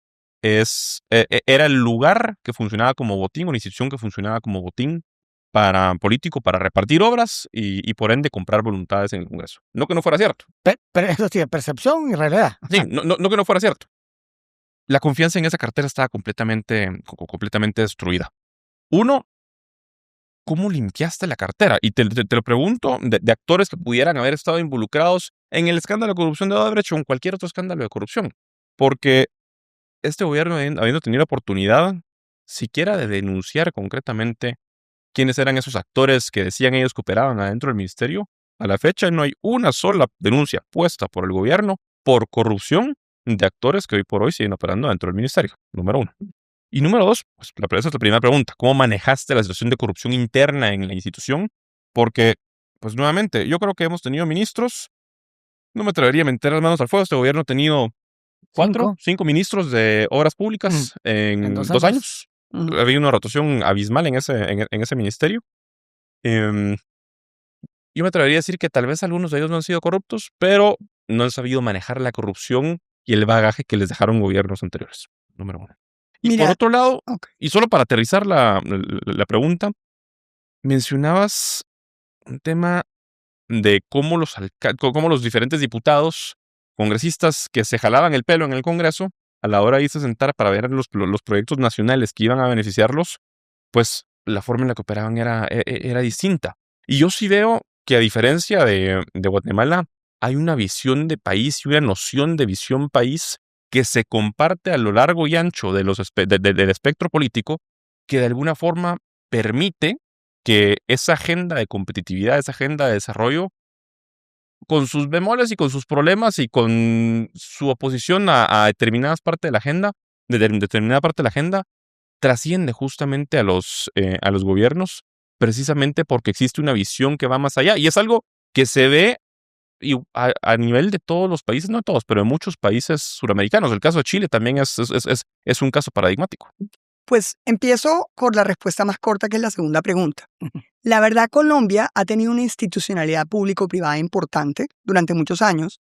era el lugar que funcionaba como botín, una institución que funcionaba como botín político para repartir obras y por ende comprar voluntades en el Congreso. No que no fuera cierto. Pero eso sí, percepción y realidad. Sí, no que no fuera cierto. La confianza en esa cartera estaba completamente destruida. Uno, ¿cómo limpiaste la cartera? Y te lo pregunto de actores que pudieran haber estado involucrados en el escándalo de corrupción de Odebrecht o en cualquier otro escándalo de corrupción. Porque este gobierno, habiendo tenido la oportunidad siquiera de denunciar concretamente quiénes eran esos actores que decían ellos que operaban adentro del ministerio, a la fecha no hay una sola denuncia puesta por el gobierno por corrupción de actores que hoy por hoy siguen operando dentro del ministerio, número uno. Y número dos, pues esa es la primera pregunta, ¿cómo manejaste la situación de corrupción interna en la institución? Porque, pues nuevamente, yo creo que hemos tenido ministros, no me atrevería a meter las manos al fuego, este gobierno ha tenido 5 ministros de obras públicas en 2 años. Había una rotación abismal en ese ministerio. yo me atrevería a decir que tal vez algunos de ellos no han sido corruptos, pero no han sabido manejar la corrupción y el bagaje que les dejaron gobiernos anteriores. Número uno. Y por Mira, otro lado, ok. y solo para aterrizar la pregunta, mencionabas un tema de cómo cómo los diferentes diputados, congresistas que se jalaban el pelo en el Congreso, a la hora de irse a sentar para ver los proyectos nacionales que iban a beneficiarlos, pues la forma en la que operaban era distinta. Y yo sí veo que a diferencia de Guatemala, hay una visión de país y una noción de visión país que se comparte a lo largo y ancho del espectro político, que de alguna forma permite que esa agenda de competitividad, esa agenda de desarrollo, con sus bemoles y con sus problemas y con su oposición a determinadas partes de la agenda, determinada parte de la agenda, trasciende justamente a los gobiernos, precisamente porque existe una visión que va más allá. Y es algo que se ve a nivel de todos los países, no todos, pero en muchos países suramericanos. El caso de Chile también es un caso paradigmático. Pues empiezo por la respuesta más corta, que es la segunda pregunta. La verdad, Colombia ha tenido una institucionalidad público-privada importante durante muchos años,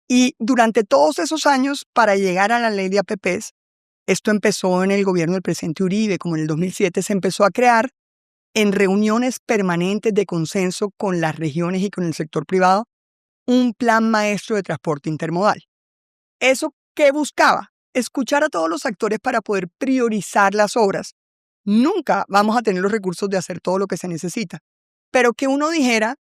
y durante todos esos años, para llegar a la ley de APPs, esto empezó en el gobierno del presidente Uribe, como en el 2007, se empezó a crear en reuniones permanentes de consenso con las regiones y con el sector privado un plan maestro de transporte intermodal. ¿Eso qué buscaba? Escuchar a todos los actores para poder priorizar las obras. Nunca vamos a tener los recursos de hacer todo lo que se necesita, pero que uno dijera,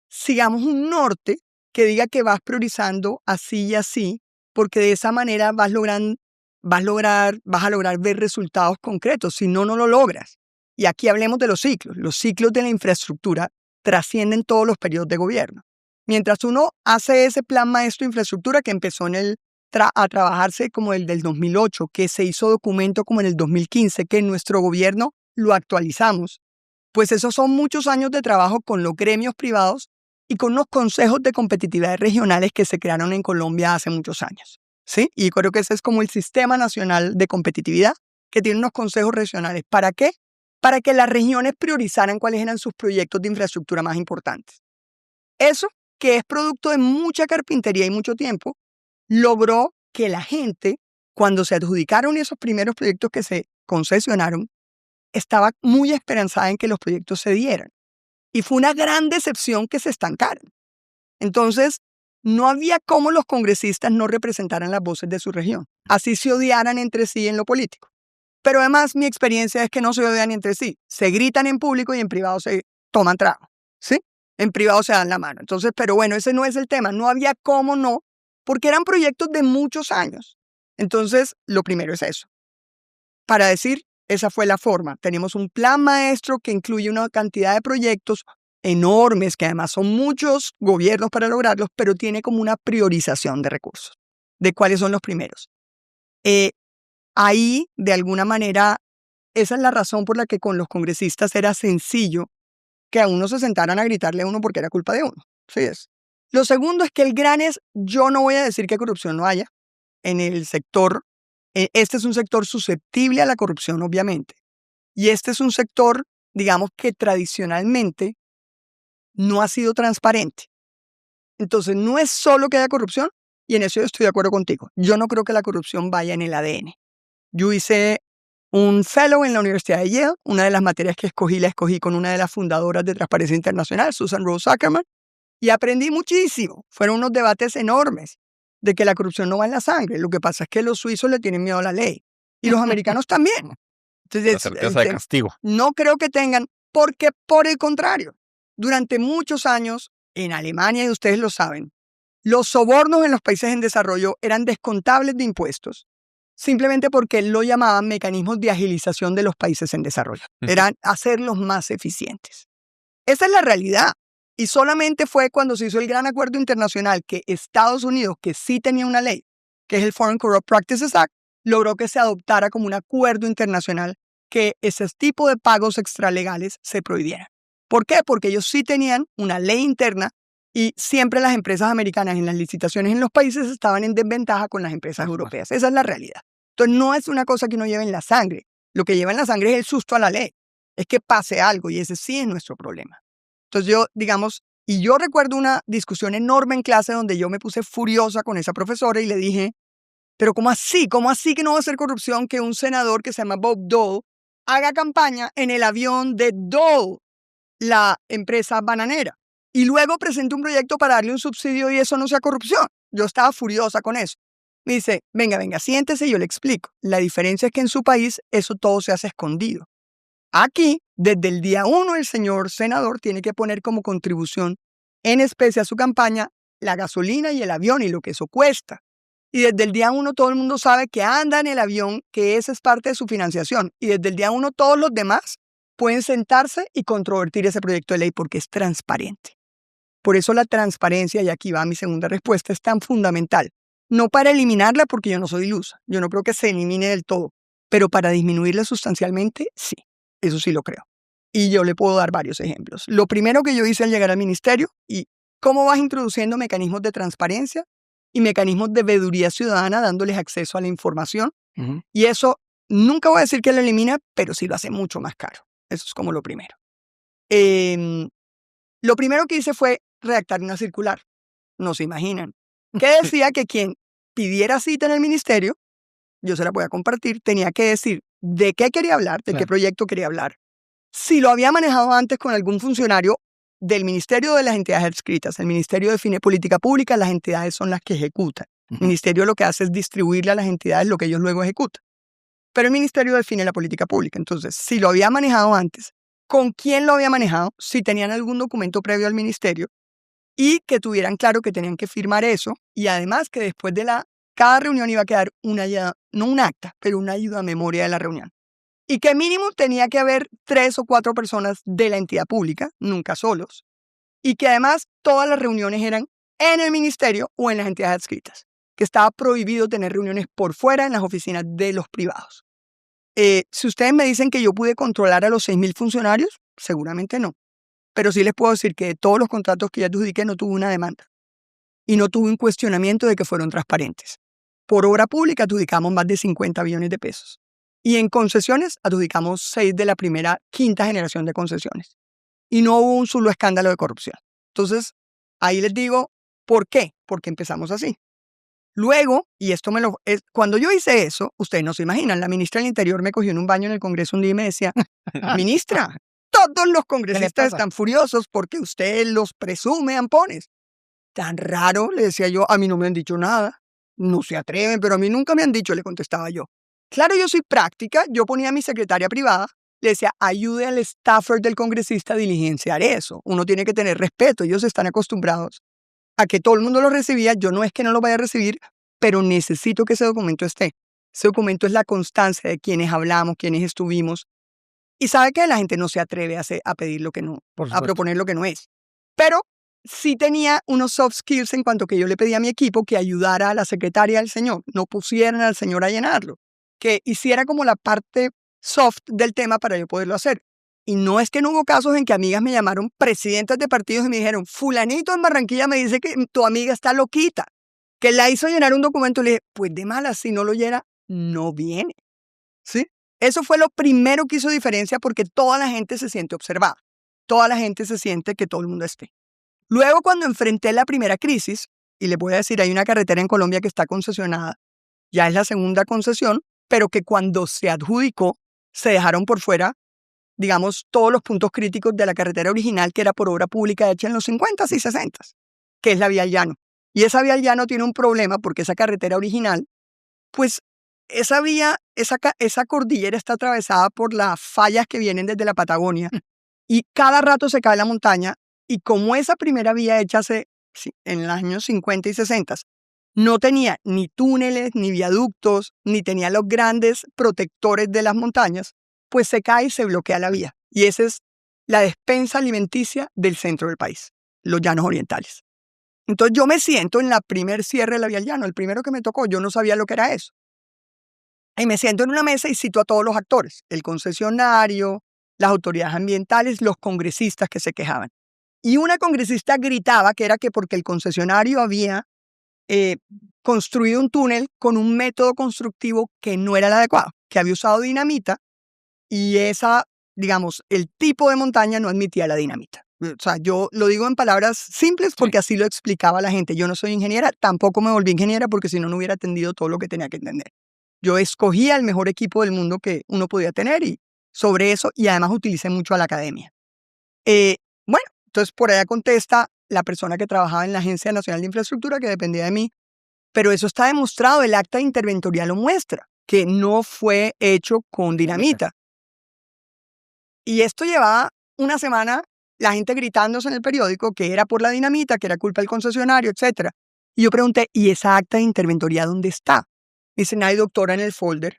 sigamos un norte que diga que vas priorizando así y así, porque de esa manera vas a lograr ver resultados concretos. Si no, no lo logras. Y aquí hablemos de los ciclos. Los ciclos de la infraestructura trascienden todos los periodos de gobierno. Mientras uno hace ese plan maestro de infraestructura que empezó a trabajarse como el del 2008, que se hizo documento como en el 2015, que en nuestro gobierno lo actualizamos, pues esos son muchos años de trabajo con los gremios privados y con los consejos de competitividad regionales que se crearon en Colombia hace muchos años, ¿sí? Y creo que ese es como el Sistema Nacional de Competitividad, que tiene unos consejos regionales. ¿Para qué? Para que las regiones priorizaran cuáles eran sus proyectos de infraestructura más importantes. Eso, que es producto de mucha carpintería y mucho tiempo, logró que la gente, cuando se adjudicaron esos primeros proyectos que se concesionaron, estaba muy esperanzada en que los proyectos se dieran. Y fue una gran decepción que se estancaran. Entonces, no había cómo los congresistas no representaran las voces de su región. Así se odiaran entre sí en lo político. Pero además, mi experiencia es que no se odian entre sí. Se gritan en público y en privado se toman trago, ¿sí? En privado se dan la mano. Entonces, pero bueno, ese no es el tema. No había cómo no, porque eran proyectos de muchos años. Entonces, lo primero es eso. Para decir, esa fue la forma. Tenemos un plan maestro que incluye una cantidad de proyectos enormes, que además son muchos gobiernos para lograrlos, pero tiene como una priorización de recursos, de cuáles son los primeros. Ahí, de alguna manera, esa es la razón por la que con los congresistas era sencillo que a uno se sentaran a gritarle a uno porque era culpa de uno. Sí es. Lo segundo es que el gran es, yo no voy a decir que corrupción no haya en el sector. Este es un sector susceptible a la corrupción, obviamente. Y este es un sector, digamos, que tradicionalmente no ha sido transparente. Entonces, no es solo que haya corrupción, y en eso yo estoy de acuerdo contigo. Yo no creo que la corrupción vaya en el ADN. Yo hice un fellow en la Universidad de Yale. Una de las materias que la escogí con una de las fundadoras de Transparencia Internacional, Susan Rose Ackerman, y aprendí muchísimo. Fueron unos debates enormes de que la corrupción no va en la sangre. Lo que pasa es que los suizos le tienen miedo a la ley, y los americanos también. Entonces, La certeza de castigo. no creo que tengan, porque por el contrario, durante muchos años, en Alemania, y ustedes lo saben, los sobornos en los países en desarrollo eran descontables de impuestos, simplemente porque lo llamaban mecanismos de agilización de los países en desarrollo. Eran hacerlos más eficientes. Esa es la realidad. Y solamente fue cuando se hizo el gran acuerdo internacional que Estados Unidos, que sí tenía una ley, que es el Foreign Corrupt Practices Act, logró que se adoptara como un acuerdo internacional que ese tipo de pagos extralegales se prohibieran. ¿Por qué? Porque ellos sí tenían una ley interna y siempre las empresas americanas en las licitaciones en los países estaban en desventaja con las empresas europeas. Esa es la realidad. Entonces no es una cosa que uno lleve en la sangre. Lo que lleva en la sangre es el susto a la ley. Es que pase algo y ese sí es nuestro problema. Entonces yo, digamos, Y yo recuerdo una discusión enorme en clase donde yo me puse furiosa con esa profesora y le dije, pero ¿cómo así? ¿Cómo así que no va a ser corrupción que un senador que se llama Bob Dole haga campaña en el avión de Dole, la empresa bananera, y luego presente un proyecto para darle un subsidio y eso no sea corrupción? Yo estaba furiosa con eso. Me dice, venga, siéntese y yo le explico. La diferencia es que en su país eso todo se hace escondido. Aquí, desde el día 1, el señor senador tiene que poner como contribución en especie a su campaña la gasolina y el avión y lo que eso cuesta. Y desde el día 1 todo el mundo sabe que anda en el avión, que esa es parte de su financiación. Y desde el día 1 todos los demás pueden sentarse y controvertir ese proyecto de ley porque es transparente. Por eso la transparencia, y aquí va mi segunda respuesta, es tan fundamental. No para eliminarla porque yo no soy ilusa. Yo no creo que se elimine del todo. Pero para disminuirla sustancialmente, sí. Eso sí lo creo. Y yo le puedo dar varios ejemplos. Lo primero que yo hice al llegar al ministerio, y cómo vas introduciendo mecanismos de transparencia y mecanismos de veeduría ciudadana dándoles acceso a la información. Ujú. Y eso nunca voy a decir que lo elimina, pero sí lo hace mucho más caro. Eso es como lo primero. Lo primero que hice fue redactar una circular. No se imaginan. Que decía que quien pidiera cita en el ministerio, yo se la voy a compartir, tenía que decir de qué quería hablar, de qué Claro. proyecto quería hablar, si lo había manejado antes con algún funcionario del ministerio, de las entidades adscritas. El ministerio define política pública, las entidades son las que ejecutan. El Ujú. ministerio lo que hace es distribuirle a las entidades lo que ellos luego ejecutan. Pero el ministerio define la política pública. Entonces, si lo había manejado antes, con quién lo había manejado, si tenían algún documento previo al ministerio y que tuvieran claro que tenían que firmar eso, y además que después de cada reunión iba a quedar una ayuda, no un acta, pero una ayuda a memoria de la reunión. Y que mínimo tenía que haber 3 o 4 personas de la entidad pública, nunca solos, y que además todas las reuniones eran en el ministerio o en las entidades adscritas, que estaba prohibido tener reuniones por fuera en las oficinas de los privados. Si ustedes me dicen que yo pude controlar a los 6.000 funcionarios, seguramente no. Pero sí les puedo decir que de todos los contratos que ya adjudiqué no tuve una demanda. Y no tuve un cuestionamiento de que fueron transparentes. Por obra pública adjudicamos más de 50 billones de pesos. Y en concesiones adjudicamos 6 de la quinta generación de concesiones. Y no hubo un solo escándalo de corrupción. Entonces, ahí les digo, ¿por qué? Porque empezamos así. Luego, y esto cuando yo hice eso, ustedes no se imaginan, la ministra del Interior me cogió en un baño en el Congreso un día y me decía, ministra, todos los congresistas pasa? están furiosos porque usted los presume ampones. Tan raro, le decía yo, a mí no me han dicho nada. No se atreven, pero a mí nunca me han dicho, le contestaba yo. Claro, yo soy práctica, yo ponía a mi secretaria privada, le decía, ayude al staffer del congresista a diligenciar eso. Uno tiene que tener respeto, ellos están acostumbrados a que todo el mundo lo recibía. Yo no es que no lo vaya a recibir, pero necesito que ese documento esté. Ese documento es la constancia de quienes hablamos, quienes estuvimos. Y sabe que la gente no se atreve a pedir lo que no, Por a supuesto. proponer lo que no es. Pero sí tenía unos soft skills en cuanto que yo le pedía a mi equipo que ayudara a la secretaria del señor, no pusieran al señor a llenarlo, que hiciera como la parte soft del tema para yo poderlo hacer. Y no es que no hubo casos en que amigas me llamaron presidentas de partidos y me dijeron, fulanito en Barranquilla me dice que tu amiga está loquita, que la hizo llenar un documento. Y le dije, pues de malas, si no lo llena, no viene. ¿Sí? Eso fue lo primero que hizo diferencia porque toda la gente se siente observada. Toda la gente se siente que todo el mundo esté. Luego, cuando enfrenté la primera crisis, y les voy a decir, hay una carretera en Colombia que está concesionada, ya es la segunda concesión, pero que cuando se adjudicó, se dejaron por fuera, digamos, todos los puntos críticos de la carretera original, que era por obra pública hecha en los 50s y 60s, que es la vía al llano. Y esa vía al llano tiene un problema porque esa carretera original, pues esa vía, esa cordillera está atravesada por las fallas que vienen desde la Patagonia y cada rato se cae la montaña. Y como esa primera vía hecha en los años 50 y 60 no tenía ni túneles, ni viaductos, ni tenía los grandes protectores de las montañas, pues se cae y se bloquea la vía. Y esa es la despensa alimenticia del centro del país, los llanos orientales. Entonces yo me siento en la primer cierre de la vía al llano, el primero que me tocó, yo no sabía lo que era eso. Y me siento en una mesa y cito a todos los actores, el concesionario, las autoridades ambientales, los congresistas que se quejaban. Y una congresista gritaba que era que porque el concesionario había construido un túnel con un método constructivo que no era el adecuado, que había usado dinamita y el tipo de montaña no admitía la dinamita. O sea, yo lo digo en palabras simples porque así lo explicaba a la gente. Yo no soy ingeniera, tampoco me volví ingeniera porque si no, no hubiera atendido todo lo que tenía que entender. Yo escogía el mejor equipo del mundo que uno podía tener y sobre eso, y además utilicé mucho a la academia. Bueno, entonces por allá contesta la persona que trabajaba en la Agencia Nacional de Infraestructura, que dependía de mí, pero eso está demostrado, el acta de interventoría lo muestra, que no fue hecho con dinamita. Y esto llevaba una semana, la gente gritándose en el periódico que era por la dinamita, que era culpa del concesionario, etc. Y yo pregunté, ¿y esa acta de interventoría dónde está? Dicen, hay doctora en el folder.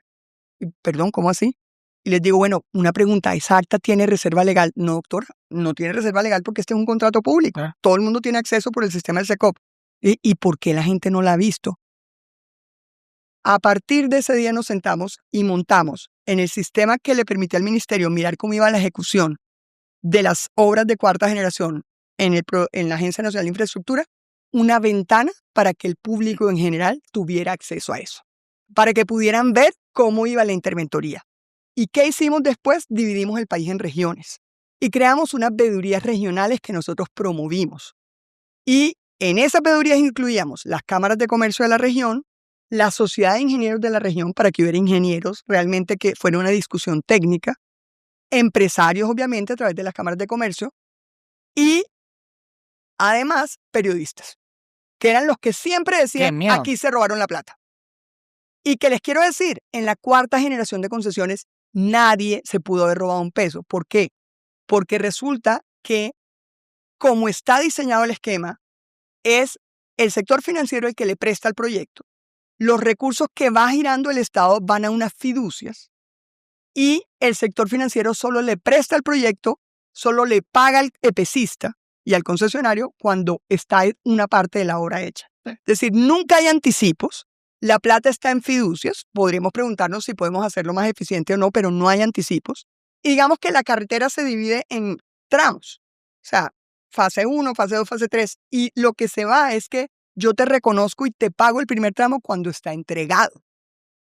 Y, perdón, ¿cómo así? Y les digo, bueno, una pregunta, ¿esa acta tiene reserva legal? No, doctora, no tiene reserva legal porque este es un contrato público. Todo el mundo tiene acceso por el sistema del SECOP. ¿Y por qué la gente no la ha visto? A partir de ese día nos sentamos y montamos en el sistema que le permitía al ministerio mirar cómo iba la ejecución de las obras de cuarta generación en la Agencia Nacional de Infraestructura, una ventana para que el público en general tuviera acceso a eso, para que pudieran ver cómo iba la interventoría. ¿Y qué hicimos después? Dividimos el país en regiones y creamos unas veedurías regionales que nosotros promovimos. Y en esas veedurías incluíamos las cámaras de comercio de la región, la sociedad de ingenieros de la región, para que hubiera ingenieros, realmente que fuera una discusión técnica, empresarios, obviamente, a través de las cámaras de comercio, y además periodistas, que eran los que siempre decían, aquí se robaron la plata. Y que les quiero decir, en la cuarta generación de concesiones, nadie se pudo haber robado un peso. ¿Por qué? Porque resulta que, como está diseñado el esquema, es el sector financiero el que le presta el proyecto. Los recursos que va girando el Estado van a unas fiducias y el sector financiero solo le presta el proyecto, solo le paga al EPCista y al concesionario cuando está una parte de la obra hecha. Es decir, nunca hay anticipos, la plata está en fiducias, podríamos preguntarnos si podemos hacerlo más eficiente o no, pero no hay anticipos. Y digamos que la carretera se divide en tramos, o sea, fase 1, fase 2, fase 3, y lo que se va es que yo te reconozco y te pago el primer tramo cuando está entregado,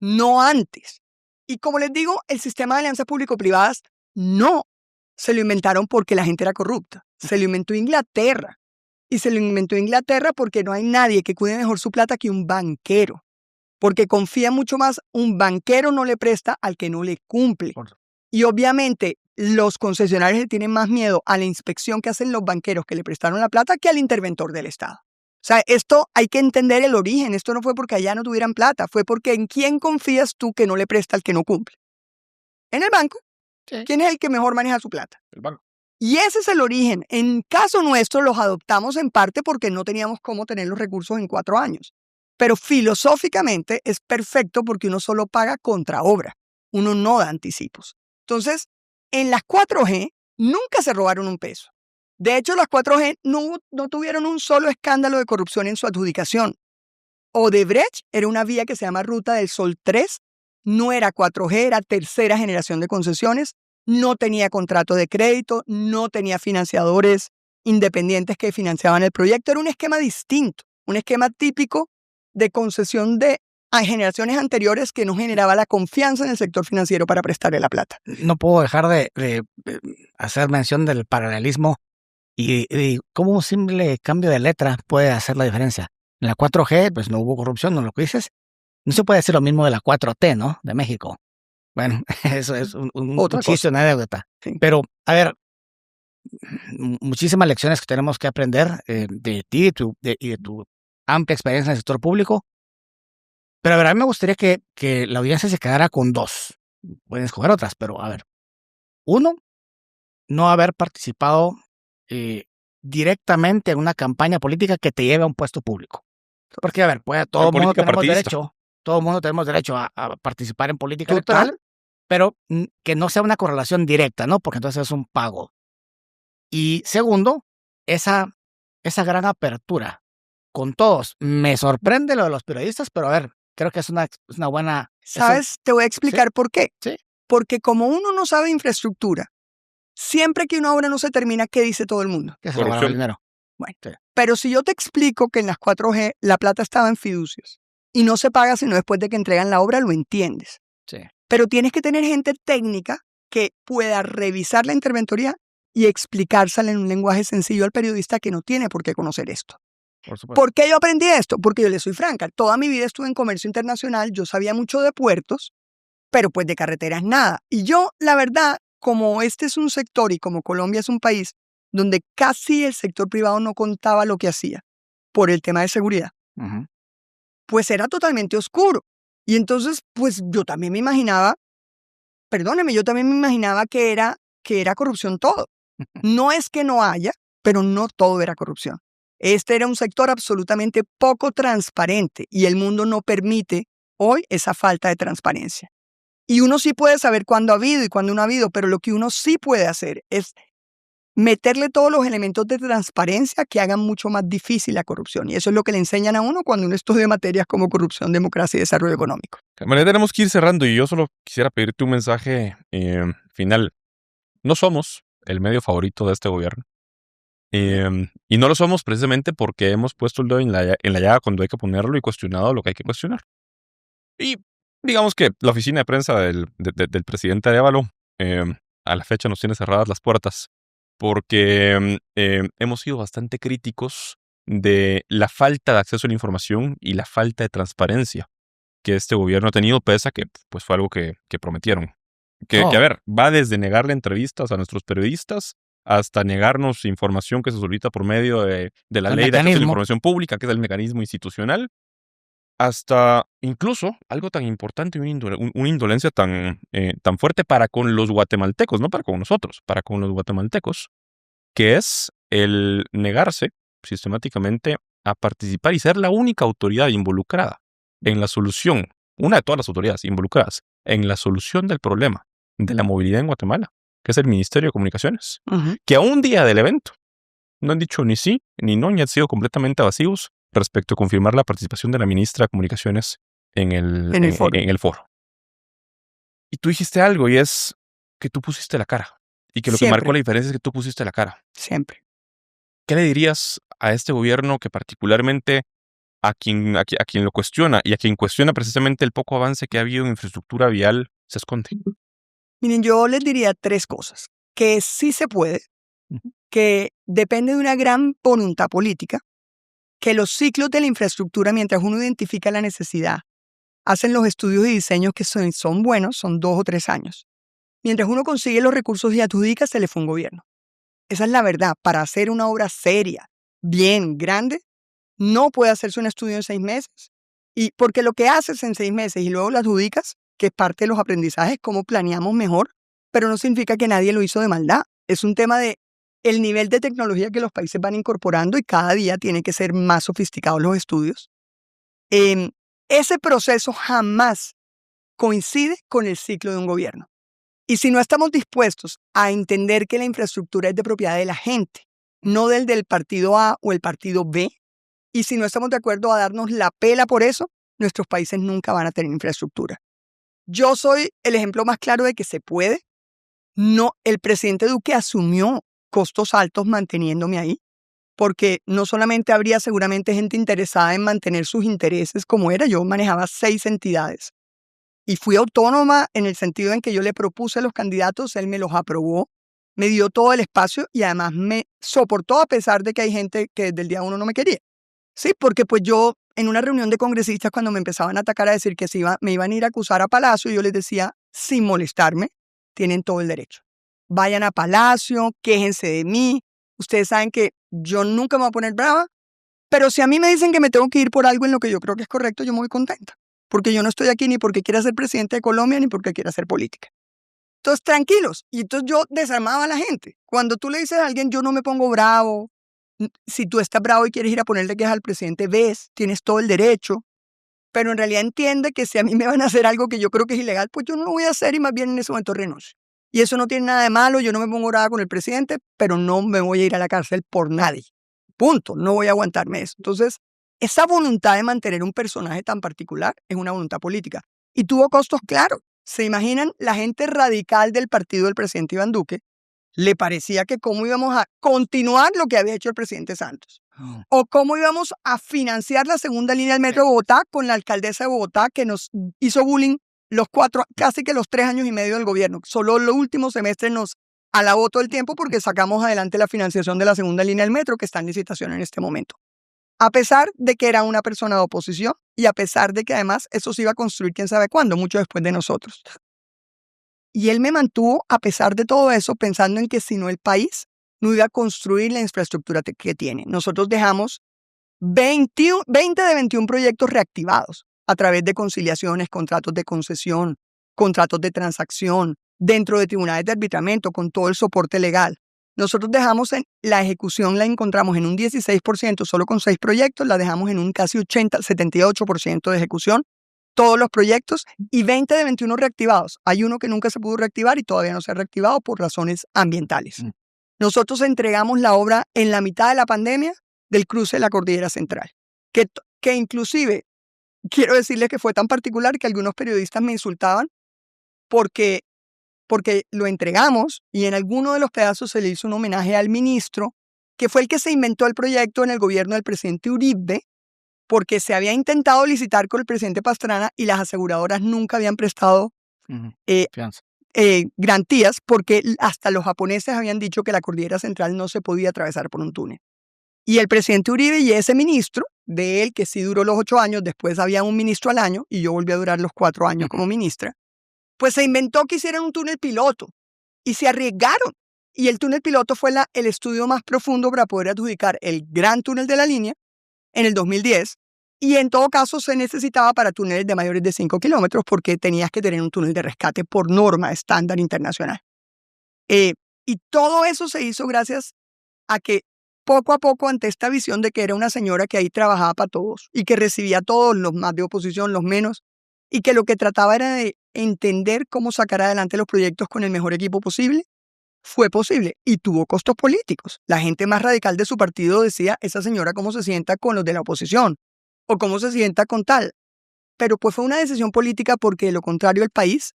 no antes. Y como les digo, el sistema de alianzas público-privadas no se lo inventaron porque la gente era corrupta. Se lo inventó Inglaterra. Y se lo inventó Inglaterra porque no hay nadie que cuide mejor su plata que un banquero. Porque confía mucho más, un banquero no le presta al que no le cumple. Y obviamente los concesionarios le tienen más miedo a la inspección que hacen los banqueros que le prestaron la plata que al interventor del Estado. O sea, esto hay que entender el origen. Esto no fue porque allá no tuvieran plata, fue porque ¿en quién confías tú que no le presta al que no cumple? En el banco. Sí. ¿Quién es el que mejor maneja su plata? El banco. Y ese es el origen. En caso nuestro los adoptamos en parte porque no teníamos cómo tener los recursos en 4 años. Pero filosóficamente es perfecto porque uno solo paga contra obra. Uno no da anticipos. Entonces, en las 4G nunca se robaron un peso. De hecho, las 4G no tuvieron un solo escándalo de corrupción en su adjudicación. Odebrecht era una vía que se llama Ruta del Sol 3, no era 4G, era tercera generación de concesiones, no tenía contrato de crédito, no tenía financiadores independientes que financiaban el proyecto, era un esquema distinto, un esquema típico de concesión de generaciones anteriores que no generaba la confianza en el sector financiero para prestarle la plata. No puedo dejar de hacer mención del paralelismo y cómo un simple cambio de letra puede hacer la diferencia. En la 4G, pues no hubo corrupción, no lo que dices. No se puede decir lo mismo de la 4T, ¿no? De México. Bueno, eso es un chiste, una anécdota. Sí. Pero, a ver, muchísimas lecciones que tenemos que aprender de ti y de tu amplia experiencia en el sector público. Pero a ver, a mí me gustaría que la audiencia se quedara con 2. Pueden escoger otras, pero a ver. 1, no haber participado directamente en una campaña política que te lleve a un puesto público. Porque, a ver, pues, todo el mundo tenemos derecho a participar en política electoral, pero que no sea una correlación directa, ¿no? Porque entonces es un pago. Y segundo, esa gran apertura con todos. Me sorprende lo de los periodistas, pero a ver, creo que es una buena... ¿Sabes? Te voy a explicar por qué. Sí. Porque como uno no sabe infraestructura, siempre que una obra no se termina, ¿qué dice todo el mundo? Que se robaron el dinero. Bueno, sí. Pero si yo te explico que en las 4G la plata estaba en fiducias y no se paga sino después de que entregan la obra, lo entiendes. Sí. Pero tienes que tener gente técnica que pueda revisar la interventoría y explicársela en un lenguaje sencillo al periodista que no tiene por qué conocer esto. Por supuesto. ¿Por qué yo aprendí esto? Porque yo le soy franca. Toda mi vida estuve en comercio internacional, yo sabía mucho de puertos, pero pues de carreteras nada. Y yo, la verdad, como este es un sector y como Colombia es un país donde casi el sector privado no contaba lo que hacía por el tema de seguridad, Ujú. pues era totalmente oscuro. Y entonces, pues yo también me imaginaba, perdóneme, yo también me imaginaba que era corrupción todo. No es que no haya, pero no todo era corrupción. Este era un sector absolutamente poco transparente y el mundo no permite hoy esa falta de transparencia. Y uno sí puede saber cuándo ha habido y cuándo no ha habido, pero lo que uno sí puede hacer es meterle todos los elementos de transparencia que hagan mucho más difícil la corrupción. Y eso es lo que le enseñan a uno cuando uno estudia materias como corrupción, democracia y desarrollo económico. María, tenemos que ir cerrando y yo solo quisiera pedirte un mensaje final. No somos el medio favorito de este gobierno. Y no lo somos precisamente porque hemos puesto el dedo en la llaga cuando hay que ponerlo y cuestionado lo que hay que cuestionar. Y digamos que la oficina de prensa del presidente Arévalo a la fecha nos tiene cerradas las puertas porque hemos sido bastante críticos de la falta de acceso a la información y la falta de transparencia que este gobierno ha tenido, pese a que pues, fue algo que prometieron. Que, a ver, va desde negarle entrevistas a nuestros periodistas hasta negarnos información que se solicita por medio de la ley de acceso a la información pública, que es el mecanismo institucional, hasta incluso algo tan importante, una indolencia tan fuerte para con los guatemaltecos, no para con nosotros, para con los guatemaltecos, que es el negarse sistemáticamente a participar y ser la única autoridad involucrada en la solución, una de todas las autoridades involucradas en la solución del problema de la movilidad en Guatemala, que es el Ministerio de Comunicaciones, que a un día del evento no han dicho ni sí ni no, ni han sido completamente evasivos respecto a confirmar la participación de la ministra de Comunicaciones en el foro. Y tú dijiste algo y es que tú pusiste la cara y que lo que marcó la diferencia es que tú pusiste la cara. Siempre. ¿Qué le dirías a este gobierno que particularmente a quien lo cuestiona y a quien cuestiona precisamente el poco avance que ha habido en infraestructura vial se esconde? Miren, yo les diría 3 cosas. Que sí se puede, que depende de una gran voluntad política, que los ciclos de la infraestructura, mientras uno identifica la necesidad, hacen los estudios y diseños que son buenos, son 2 o 3 años. Mientras uno consigue los recursos y adjudica, se le fue un gobierno. Esa es la verdad. Para hacer una obra seria, bien, grande, no puede hacerse un estudio en 6 meses. Y porque lo que haces en 6 meses y luego lo adjudicas, que es parte de los aprendizajes, cómo planeamos mejor, pero no significa que nadie lo hizo de maldad. Es un tema de el nivel de tecnología que los países van incorporando y cada día tiene que ser más sofisticados los estudios. Ese proceso jamás coincide con el ciclo de un gobierno. Y si no estamos dispuestos a entender que la infraestructura es de propiedad de la gente, no del partido A o el partido B, y si no estamos de acuerdo a darnos la pela por eso, nuestros países nunca van a tener infraestructura. Yo soy el ejemplo más claro de que se puede. No, el presidente Duque asumió costos altos manteniéndome ahí, porque no solamente habría seguramente gente interesada en mantener sus intereses como era, yo manejaba 6 entidades. Y fui autónoma en el sentido en que yo le propuse a los candidatos, él me los aprobó, me dio todo el espacio y además me soportó a pesar de que hay gente que desde el día 1 no me quería. Sí, porque pues yo en una reunión de congresistas cuando me empezaban a atacar a decir que me iban a ir a acusar a Palacio, yo les decía, sin molestarme, tienen todo el derecho. Vayan a Palacio, quéjense de mí. Ustedes saben que yo nunca me voy a poner brava, pero si a mí me dicen que me tengo que ir por algo en lo que yo creo que es correcto, yo me voy contenta. Porque yo no estoy aquí ni porque quiera ser presidente de Colombia ni porque quiera hacer política. Entonces, tranquilos. Y entonces yo desarmaba a la gente. Cuando tú le dices a alguien, yo no me pongo bravo. Si tú estás bravo y quieres ir a ponerle quejas al presidente, tienes todo el derecho. Pero en realidad entiende que si a mí me van a hacer algo que yo creo que es ilegal, pues yo no lo voy a hacer y más bien en ese momento renuncio. Y eso no tiene nada de malo, yo no me pongo brava con el presidente, pero no me voy a ir a la cárcel por nadie. Punto, no voy a aguantarme eso. Entonces, esa voluntad de mantener un personaje tan particular es una voluntad política. Y tuvo costos claros. ¿Se imaginan? La gente radical del partido del presidente Iván Duque le parecía que cómo íbamos a continuar lo que había hecho el presidente Santos. O cómo íbamos a financiar la segunda línea del metro de Bogotá con la alcaldesa de Bogotá que nos hizo bullying casi que los 3 años y medio del gobierno. Solo los últimos semestres nos alabó todo el tiempo porque sacamos adelante la financiación de la segunda línea del metro que está en licitación en este momento. A pesar de que era una persona de oposición y a pesar de que además eso se iba a construir quién sabe cuándo, mucho después de nosotros. Y él me mantuvo, a pesar de todo eso, pensando en que si no el país no iba a construir la infraestructura que tiene. Nosotros dejamos 20 de 21 proyectos reactivados a través de conciliaciones, contratos de concesión, contratos de transacción, dentro de tribunales de arbitramiento, con todo el soporte legal. Nosotros dejamos la ejecución, la encontramos en un 16%, solo con 6 proyectos, la dejamos en un casi 78% de ejecución, todos los proyectos, y 20 de 21 reactivados. Hay uno que nunca se pudo reactivar y todavía no se ha reactivado por razones ambientales. Nosotros entregamos la obra en la mitad de la pandemia del cruce de la Cordillera Central, que inclusive, quiero decirles que fue tan particular que algunos periodistas me insultaban porque lo entregamos y en alguno de los pedazos se le hizo un homenaje al ministro, que fue el que se inventó el proyecto en el gobierno del presidente Uribe, porque se había intentado licitar con el presidente Pastrana y las aseguradoras nunca habían prestado garantías, porque hasta los japoneses habían dicho que la Cordillera Central no se podía atravesar por un túnel. Y el presidente Uribe y ese ministro, de él que sí duró los 8 años, después había un ministro al año y yo volví a durar los 4 años como ministra, pues se inventó que hicieran un túnel piloto y se arriesgaron. Y el túnel piloto fue el estudio más profundo para poder adjudicar el gran túnel de la línea en el 2010. Y en todo caso se necesitaba para túneles de mayores de 5 kilómetros porque tenías que tener un túnel de rescate por norma estándar internacional. Y todo eso se hizo gracias a que poco a poco, ante esta visión de que era una señora que ahí trabajaba para todos y que recibía a todos, los más de oposición, los menos, y que lo que trataba era de entender cómo sacar adelante los proyectos con el mejor equipo posible, fue posible y tuvo costos políticos. La gente más radical de su partido decía, esa señora cómo se sienta con los de la oposición o cómo se sienta con tal. Pero pues fue una decisión política porque de lo contrario el país,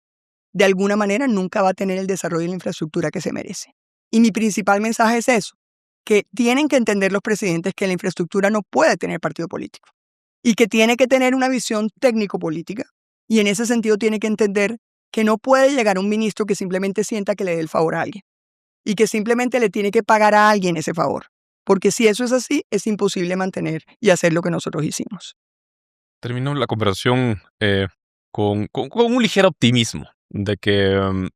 de alguna manera, nunca va a tener el desarrollo y la infraestructura que se merece. Y mi principal mensaje es eso, que tienen que entender los presidentes que la infraestructura no puede tener partido político y que tiene que tener una visión técnico-política. Y en ese sentido tiene que entender que no puede llegar un ministro que simplemente sienta que le dé el favor a alguien y que simplemente le tiene que pagar a alguien ese favor. Porque si eso es así, es imposible mantener y hacer lo que nosotros hicimos. Terminó la conversación con un ligero optimismo de que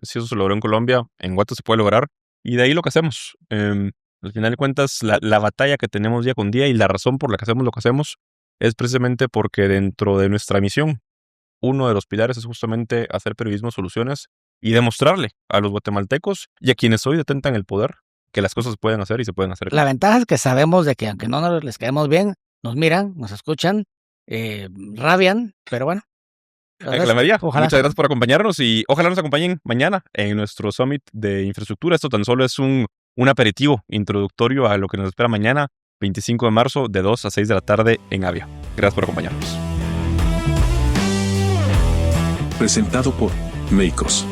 si eso se logró en Colombia, en Guate se puede lograr. Y de ahí lo que hacemos. Al final de cuentas, la batalla que tenemos día con día y la razón por la que hacemos lo que hacemos es precisamente porque dentro de nuestra misión, uno de los pilares es justamente hacer periodismo soluciones y demostrarle a los guatemaltecos y a quienes hoy detentan el poder que las cosas se pueden hacer y se pueden hacer. La ventaja es que sabemos de que aunque no les caemos bien, nos miran, nos escuchan, rabian, pero bueno. Ángela María, muchas gracias por acompañarnos y ojalá nos acompañen mañana en nuestro Summit de Infraestructura. Esto tan solo es un aperitivo introductorio a lo que nos espera mañana, 25 de marzo, de 2 a 6 de la tarde en Avia. Gracias por acompañarnos. Presentado por Meicos.